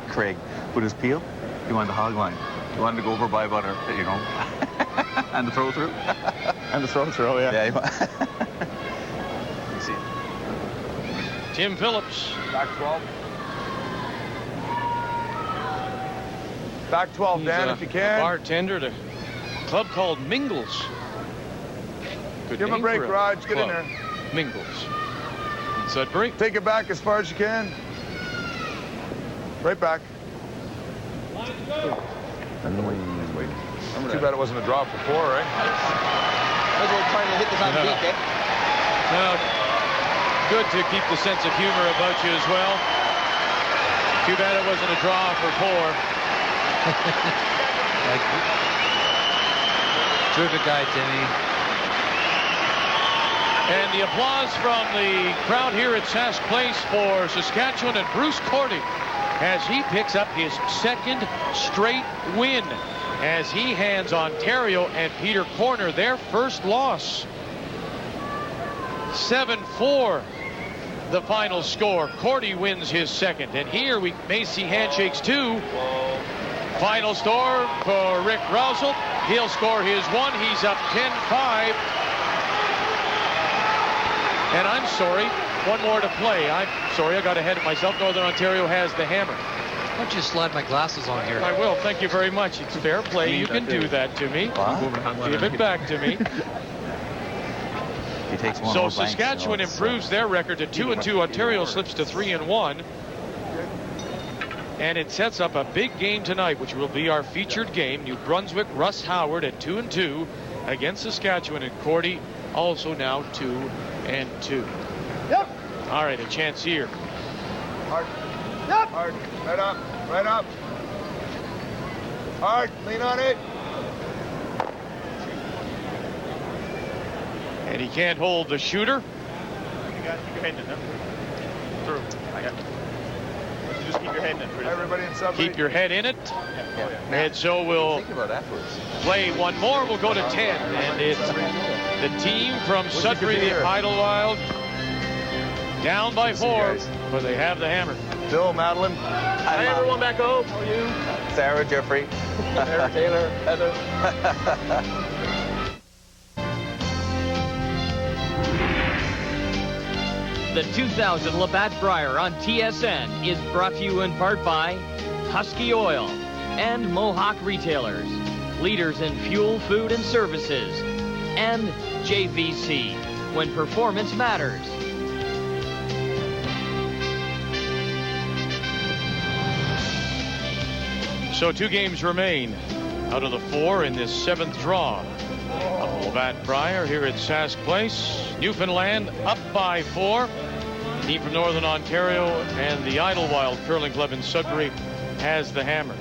Craig put his peel. He wanted the hog line. He wanted to go over by about and the throw through. And the throw through, yeah. You see. Tim Phillips. Back 12. Back 12, Dan, if you can. A bartender at a club called Mingles. Good Give him a break, Raj. Get in there. Mingles. Sudbury. Take it back as far as you can. Right back. Too bad it wasn't a drop before, right? That's what we're trying to hit this on the beat, eh? Now, good to keep the sense of humor about you as well. Too bad it wasn't a draw for 4. Terrific guy, Timmy. And the applause from the crowd here at Sask Place for Saskatchewan and Bruce Korte as he picks up his second straight win as he hands Ontario and Peter Corner their first loss. 7-4 the final score. Korte wins his second, and here we may see handshakes too. Final score for Rick Roswell. He'll score his one. He's up 10-5. And I'm sorry, one more to play. I'm sorry, I got ahead of myself. Northern Ontario has the hammer. Why don't you slide my glasses on here? I will. Thank you very much. It's fair play. You can do that to me. Give it back to me. He takes one So more Saskatchewan blank, improves their record to 2-2. Ontario slips to 3-1. And it sets up a big game tonight, which will be our featured game. New Brunswick, Russ Howard at 2-2 against Saskatchewan, and Korte also now 2-2. Yep. All right, a chance here. Hard. Yep. Hard. Right up. Right up. Hard. Lean on it. And he can't hold the shooter. You got to keep your head in it. Through. I got it. You just keep your head in it. Everybody in sub. Keep your head in it. And so we'll Think about afterwards. play one more. We'll go to 10. And it's the team from Sudbury, the Idlewild, down by 4, but they have the hammer. Bill, Madeline. Hi, everyone back home. How are you? Sarah, Jeffrey. Taylor, Heather. The 2000 Labatt Brier on TSN is brought to you in part by Husky Oil and Mohawk Retailers, leaders in fuel, food, and services, and JVC, when performance matters. So 2 games remain out of the 4 in this 7th draw of Labatt Brier here at Sask Place. Newfoundland up by 4. Team from Northern Ontario and the Idlewild Curling Club in Sudbury has the hammer.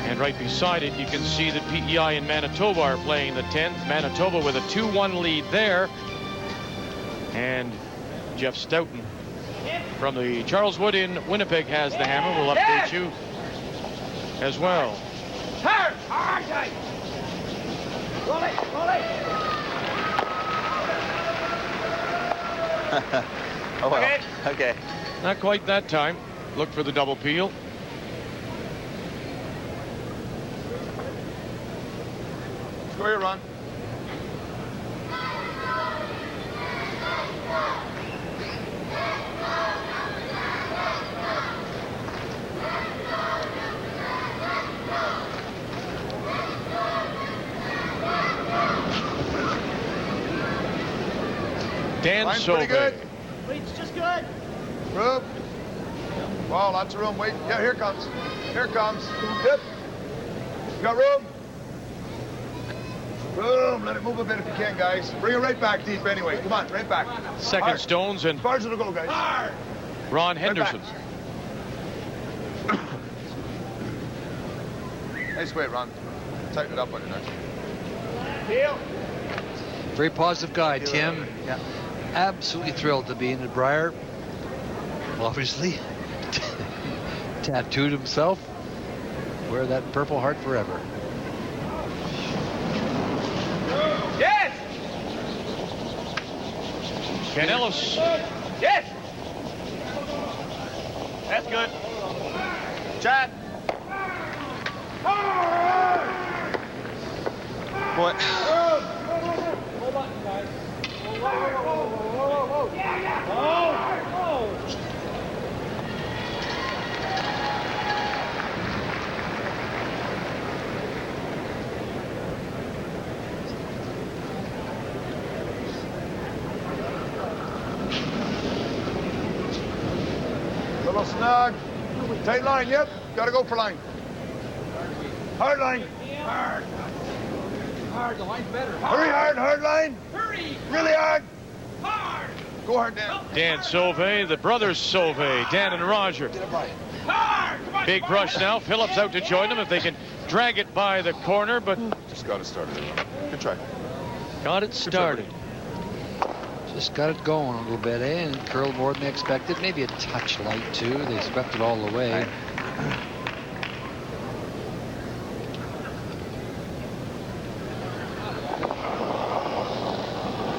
And right beside it, you can see that PEI and Manitoba are playing the 10th. Manitoba with a 2-1 lead there. And Jeff Stoughton from the Charleswood in Winnipeg has the hammer. We'll update you as well. Hard. Hard. Roll it. Roll it. Oh, well. Okay. Not quite that time. Look for the double peel. Go here, Ron. Dan Line's pretty good. It's just good. Room. Wow, lots of room. Wait. Yeah, here it comes. Here it comes. Yep. You got room? Room. Let it move a bit if you can, guys. Bring it right back deep anyway. Come on, right back. Second Hard. Stones and As far as it'll go, guys. Hard. Ron Right Henderson. back. Nice way, Ron. Tighten it up on your neck. Heel. Very positive guy, Tim. Yeah. Absolutely thrilled to be in the Brier. Obviously. Tattooed himself. Wear that Purple Heart forever. Yes. Ken Ellis. Yes. That's good. Chad. Boy. Hold on, guys. Whoa. Little snug. Tight line, yep. Gotta go for line. Hard line. Hard. The line's better. Hurry hard, hard line. Hurry. Really hard. Go hard, Dan. Dan Sauvé, the brothers Sauvé, Dan and Roger. Big brush now. Phillips out to join them if they can drag it by the corner, but just got it started. Good try. Got it started. Just got it going a little bit, eh? And curled more than they expected. Maybe a touch light, too. They swept it all the way.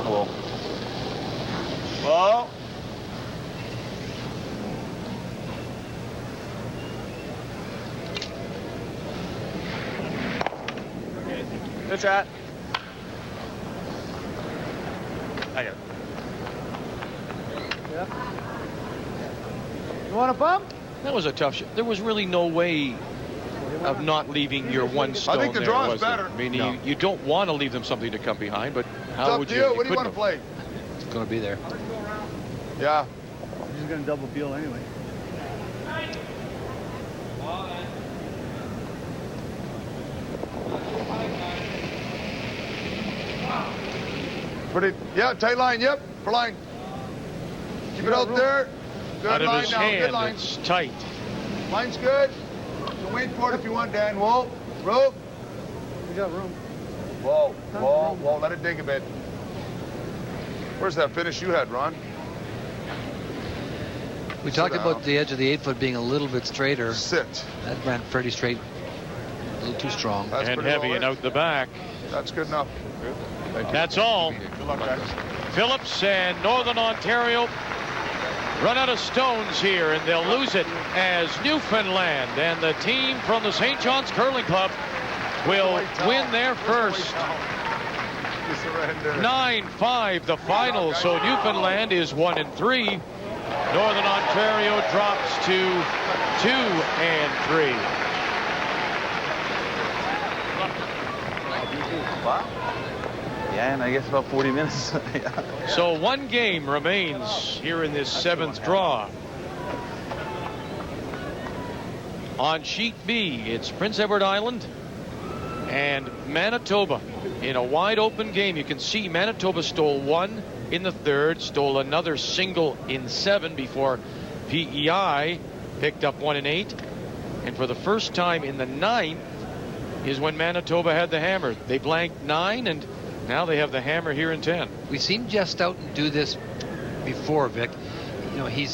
Whoa. Whoa. Good shot. I got it. You want a bump? That was a tough shot. There was really no way of not leaving your one stone. I think the there, draw is was there? better. I mean, you don't want to leave them something to come behind, but how Tough would you? deal. What do you want to play? It's going to be there. Yeah. He's just going to double peel anyway. Pretty. Yeah, tight line. Yep. For line. Keep it out there. Good Out of line his now. hand, Good line. it's tight. Line's good. You can wait for it if you want, Dan. Whoa. Rope. We got room. Whoa. Whoa. Whoa. Let it dig a bit. Where's that finish you had, Ron? We talked about the edge of the 8-foot being a little bit straighter. Sit. That ran pretty straight. A little too strong. That's And pretty heavy well and in. out the back. That's good enough. Good. Thank you. That's all. Good luck, guys. Phillips and Northern Ontario run out of stones here, and they'll lose it as Newfoundland and the team from the St. John's Curling Club will win their first. 9-5 the final, so Newfoundland is 1-3. Northern Ontario drops to 2-3. Wow. Yeah, and I guess about 40 minutes. Yeah. So one game remains here in this 7th draw. On sheet B, it's Prince Edward Island and Manitoba in a wide open game. You can see Manitoba stole 1 in the 3rd, stole another single in 7 before PEI picked up 1 in 8. And for the first time in the 9th is when Manitoba had the hammer. They blanked 9, and now they have the hammer here in 10. We've seen Jeff Stoughton do this before, Vic. You know, he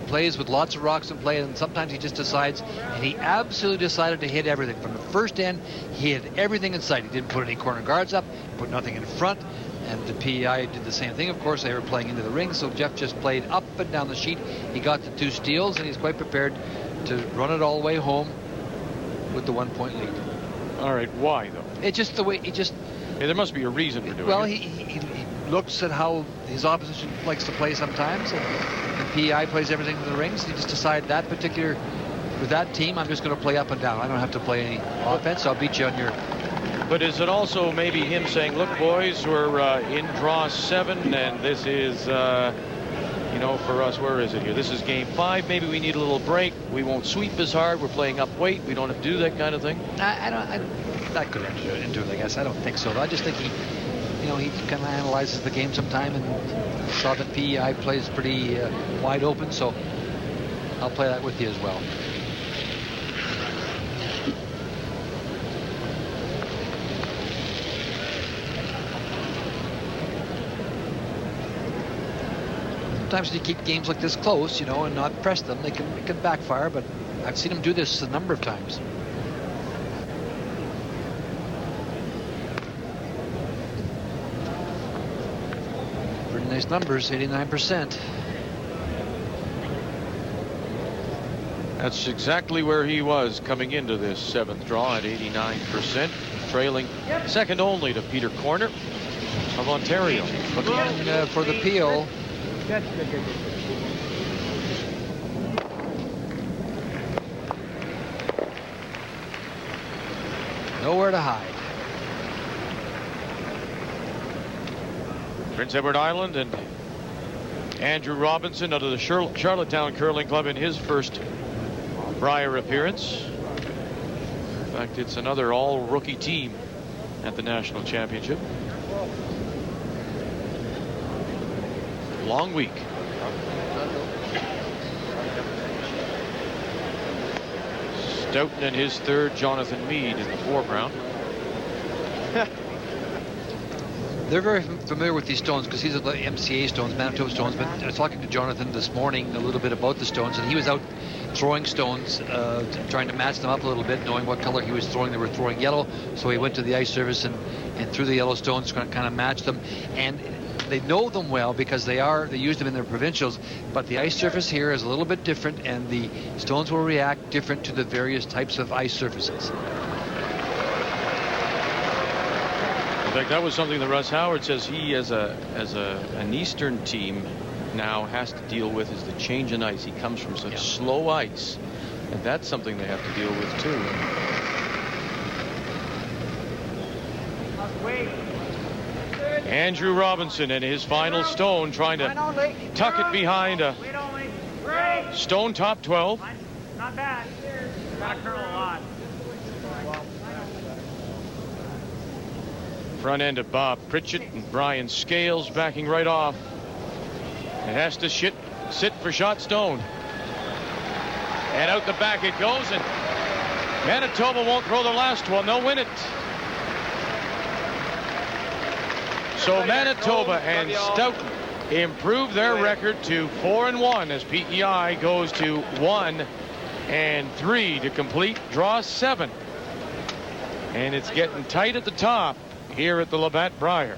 plays with lots of rocks in play, and sometimes he just decides, and he absolutely decided to hit everything. From the first end, he hit everything in sight. He didn't put any corner guards up, put nothing in front, and the PEI did the same thing. Of course, they were playing into the ring, so Jeff just played up and down the sheet. He got the 2 steals, and he's quite prepared to run it all the way home with the 1-point lead. All right, why, though? It's just the way he just... Yeah, there must be a reason for doing well, it. he looks at how his opposition likes to play sometimes, and PEI plays everything in the rings. He just decided that particular, with that team, I'm just going to play up and down. I don't have to play any offense. I'll beat you on your... But is it also maybe him saying, look, boys, we're in draw 7, and this is, you know, for us, where is it here? This is game 5. Maybe we need a little break. We won't sweep as hard. We're playing up weight. We don't have to do that kind of thing. That could enter into it, I guess. I don't think so. I just think he kind of analyzes the game sometime and saw that PEI plays pretty wide open, so I'll play that with you as well. Sometimes when you keep games like this close, you know, and not press them, it can backfire, but I've seen him do this a number of times. Pretty nice numbers, 89%. That's exactly where he was coming into this 7th draw at 89%, trailing second only to Peter Korte of Ontario. Looking for the peel. Nowhere to hide. Prince Edward Island and Andrew Robinson out of the Charlottetown Curling Club in his first Brier appearance. In fact, it's another all-rookie team at the National Championship. long week. Stoughton and his third, Jonathan Meade, in the foreground. They're very familiar with these stones because these are the MCA stones, Manitoba stones. But I was talking to Jonathan this morning a little bit about the stones, and he was out throwing stones, trying to match them up a little bit, knowing what color he was throwing. They were throwing yellow, so he went to the ice service and threw the yellow stones, kind of match them. And they know them well because they use them in their provincials, but the ice surface here is a little bit different, and the stones will react different to the various types of ice surfaces. In fact, that was something that Russ Howard says he, as an Eastern team, now has to deal with, is the change in ice. He comes from such slow ice, and that's something they have to deal with too. Andrew Robinson and his final stone, trying to tuck it behind a stone top 12. Not bad. Got to curl a lot. Front end of Bob Pritchett and Brian Scales backing right off. It has to sit for shot stone. And out the back it goes, and Manitoba won't throw the last one. They'll win it. So Manitoba and Stoughton improve their record to 4-1 as PEI goes to 1-3 to complete draw 7. And it's getting tight at the top here at the Labatt Brier,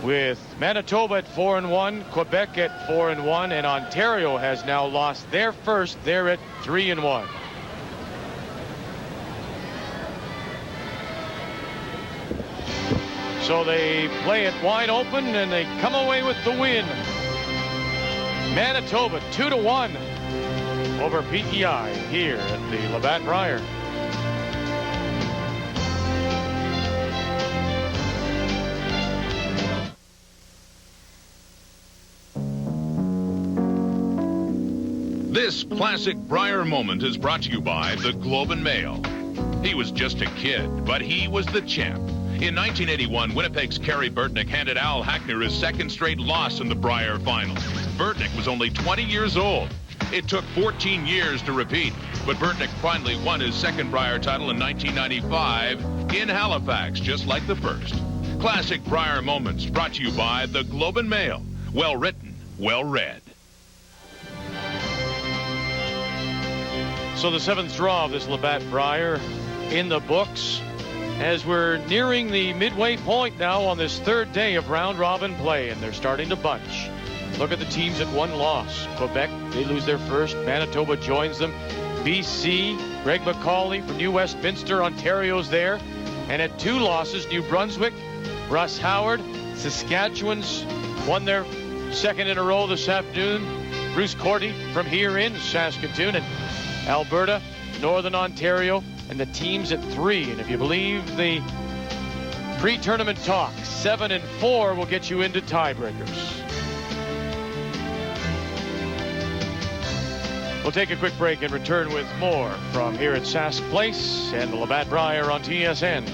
with Manitoba at 4-1, Quebec at 4-1, and Ontario has now lost their first. They're at 3-1. So they play it wide open, and they come away with the win. Manitoba 2-1 over PEI here at the Labatt Brier. This classic Brier moment is brought to you by the Globe and Mail. He was just a kid, but he was the champ. In 1981, Winnipeg's Kerry Burtnick handed Al Hackner his second straight loss in the Brier final. Burtnick was only 20 years old. It took 14 years to repeat, but Burtnick finally won his second Brier title in 1995 in Halifax, just like the first. Classic Brier moments brought to you by the Globe and Mail. Well written, well read. So the 7th draw of this Labatt Brier in the books, as we're nearing the midway point now on this third day of round robin play, and they're starting to bunch. Look at the teams at 1 loss. Quebec, they lose their first. Manitoba joins them. BC, Greg McCauley from New Westminster, Ontario's there. And at 2 losses, New Brunswick, Russ Howard, Saskatchewan's won their second in a row this afternoon. Bruce Korte from here in Saskatoon, and Alberta, Northern Ontario, and the teams at 3. And if you believe the pre-tournament talk, 7 and 4 will get you into tiebreakers. We'll take a quick break and return with more from here at Sask Place and the Labatt Brier on TSN.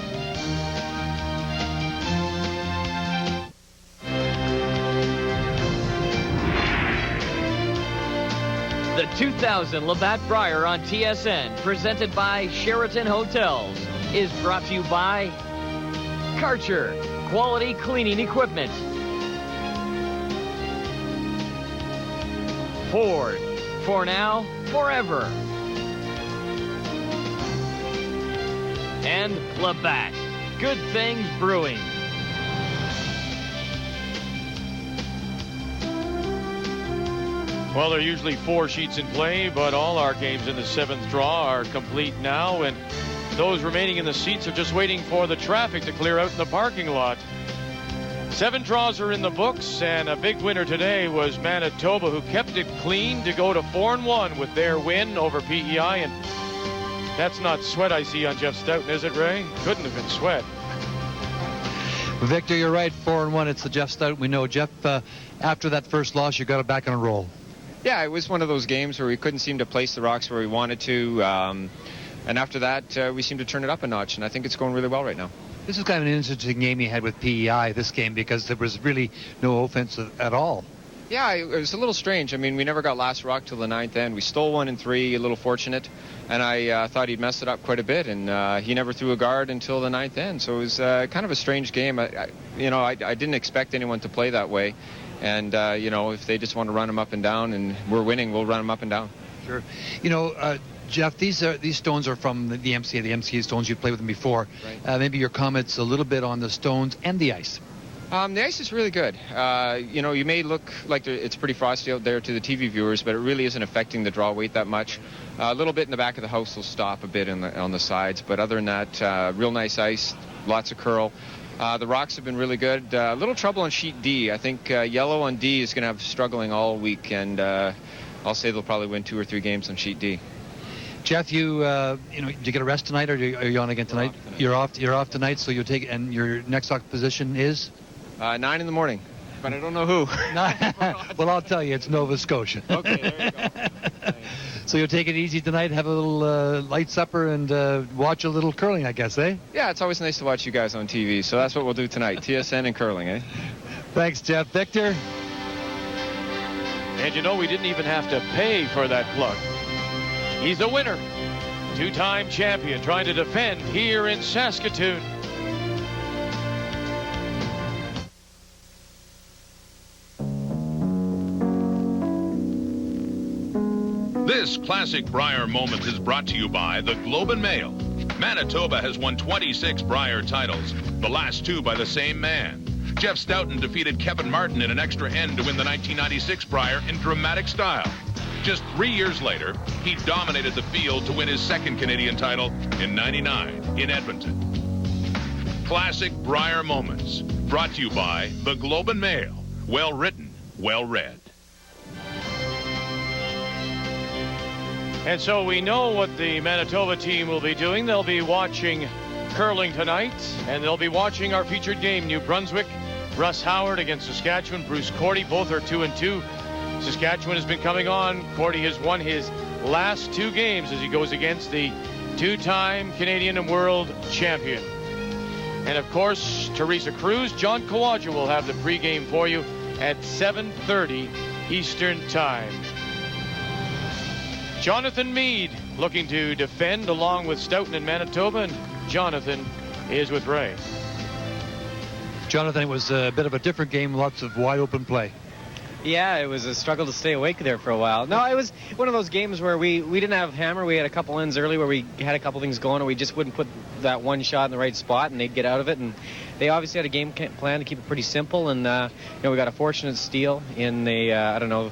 The 2000 Labatt Brier on TSN, presented by Sheraton Hotels, is brought to you by Karcher, quality cleaning equipment. Ford, for now, forever. And Labatt, good things brewing. Well, there are usually 4 sheets in play, but all our games in the 7th draw are complete now, and those remaining in the seats are just waiting for the traffic to clear out in the parking lot. 7 draws are in the books, and a big winner today was Manitoba, who kept it clean to go to 4-1 with their win over PEI, and that's not sweat I see on Jeff Stoughton, is it, Ray? Couldn't have been sweat. Victor, you're right, 4-1. It's the Jeff Stoughton we know. Jeff, after that first loss, you got it back on a roll. Yeah, it was one of those games where we couldn't seem to place the rocks where we wanted to. And after that, we seemed to turn it up a notch, and I think it's going really well right now. This is kind of an interesting game you had with PEI, this game, because there was really no offense at all. Yeah, it was a little strange. I mean, we never got last rock till the 9th end. We stole 1 in 3, a little fortunate, and I thought he'd messed it up quite a bit, and he never threw a guard until the 9th end. So it was kind of a strange game. I didn't expect anyone to play that way, and if they just want to run him up and down and we're winning, we'll run him up and down. Sure. Jeff, these stones are from the MCA, the MCA stones. You played with them before. Right. Maybe your comments a little bit on the stones and the ice. The ice is really good. You may look like it's pretty frosty out there to the TV viewers, but it really isn't affecting the draw weight that much. A little bit in the back of the house will stop a bit on the sides, but other than that, real nice ice, lots of curl. The rocks have been really good. A little trouble on sheet D. I think yellow on D is going to have struggling all week, and I'll say they'll probably win 2 or 3 games on sheet D. Jeff, did you get a rest tonight, or are you on again tonight? You're off tonight, so you'll take, and your next position is? 9 in the morning, but I don't know who. Well, I'll tell you, it's Nova Scotia. Okay, there you go. So you'll take it easy tonight, have a little light supper, and watch a little curling, I guess, eh? Yeah, it's always nice to watch you guys on TV, so that's what we'll do tonight, TSN and curling, eh? Thanks, Jeff. Victor? And we didn't even have to pay for that plug. He's a winner, 2-time champion, trying to defend here in Saskatoon. This classic Brier moment is brought to you by the Globe and Mail. Manitoba has won 26 Brier titles, the last 2 by the same man. Jeff Stoughton defeated Kevin Martin in an extra end to win the 1996 Brier in dramatic style. Just 3 years later, he dominated the field to win his 2nd Canadian title in '99 in Edmonton. Classic Brier moments, brought to you by the Globe and Mail. Well written, well read. And so we know what the Manitoba team will be doing. They'll be watching curling tonight, and they'll be watching our featured game, New Brunswick. Russ Howard against Saskatchewan. Bruce Korte, both are 2-2. Saskatchewan has been coming on. Korte has won his last 2 games as he goes against the 2-time Canadian and world champion. And of course, Teresa Cruz, John Kawaja will have the pregame for you at 7:30 Eastern Time. Jonathan Meade looking to defend along with Stoughton and Manitoba, and Jonathan is with Ray. Jonathan, it was a bit of a different game, lots of wide open play. Yeah, it was a struggle to stay awake there for a while. No, it was one of those games where we didn't have hammer. We had a couple ends early where we had a couple things going, and we just wouldn't put that one shot in the right spot, and they'd get out of it. And they obviously had a game plan to keep it pretty simple. And we got a fortunate steal in the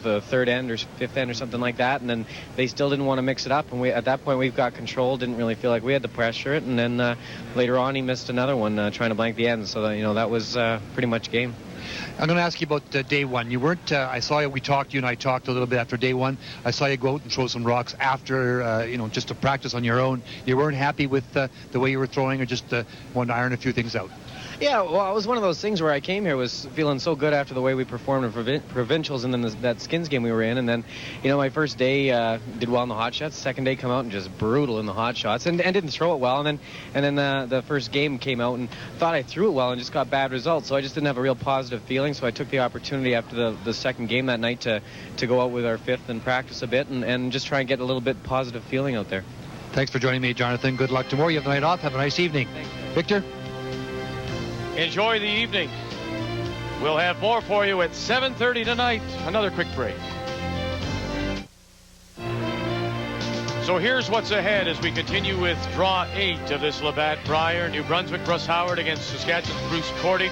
the 3rd end or 5th end or something like that. And then they still didn't want to mix it up. And at that point we've got control. Didn't really feel like we had to pressure it. And then later on he missed another one trying to blank the end. So that was pretty much game. I'm going to ask you about day 1. You weren't, I saw you, you and I talked a little bit after day 1. I saw you go out and throw some rocks after, just to practice on your own. You weren't happy with the way you were throwing, or just wanted to iron a few things out? Yeah, well, it was one of those things where I came here was feeling so good after the way we performed in provincials, and then that skins game we were in, and then my first day did well in the hot shots. Second day come out and just brutal in the hot shots, and didn't throw it well, and then the first game came out and thought I threw it well and just got bad results, so I just didn't have a real positive feeling. So I took the opportunity after the second game that night to go out with our 5th and practice a bit and just try and get a little bit positive feeling out there. Thanks for joining me, Jonathan. Good luck tomorrow. You have the night off. Have a nice evening. Thanks. Victor? Enjoy the evening. We'll have more for you at 7:30 tonight. Another quick break. So here's what's ahead as we continue with Draw 8 of this Labatt Brier. New Brunswick, Russ Howard against Saskatchewan's Bruce Korte.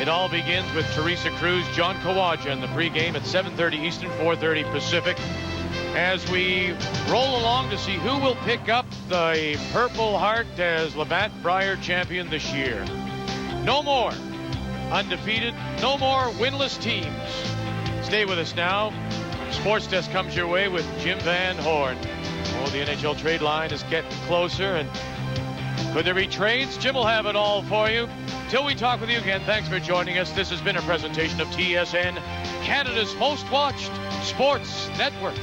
It all begins with Teresa Cruz, John Kawaja in the pregame at 7:30 Eastern, 4:30 Pacific. As we roll along to see who will pick up the Purple Heart as Labatt Brier champion this year. No more undefeated, no more winless teams. Stay with us now. Sports Desk comes your way with Jim Van Horn. Oh, the NHL trade line is getting closer, and could there be trades? Jim will have it all for you. Till we talk with you again, thanks for joining us. This has been a presentation of TSN, Canada's most watched sports network.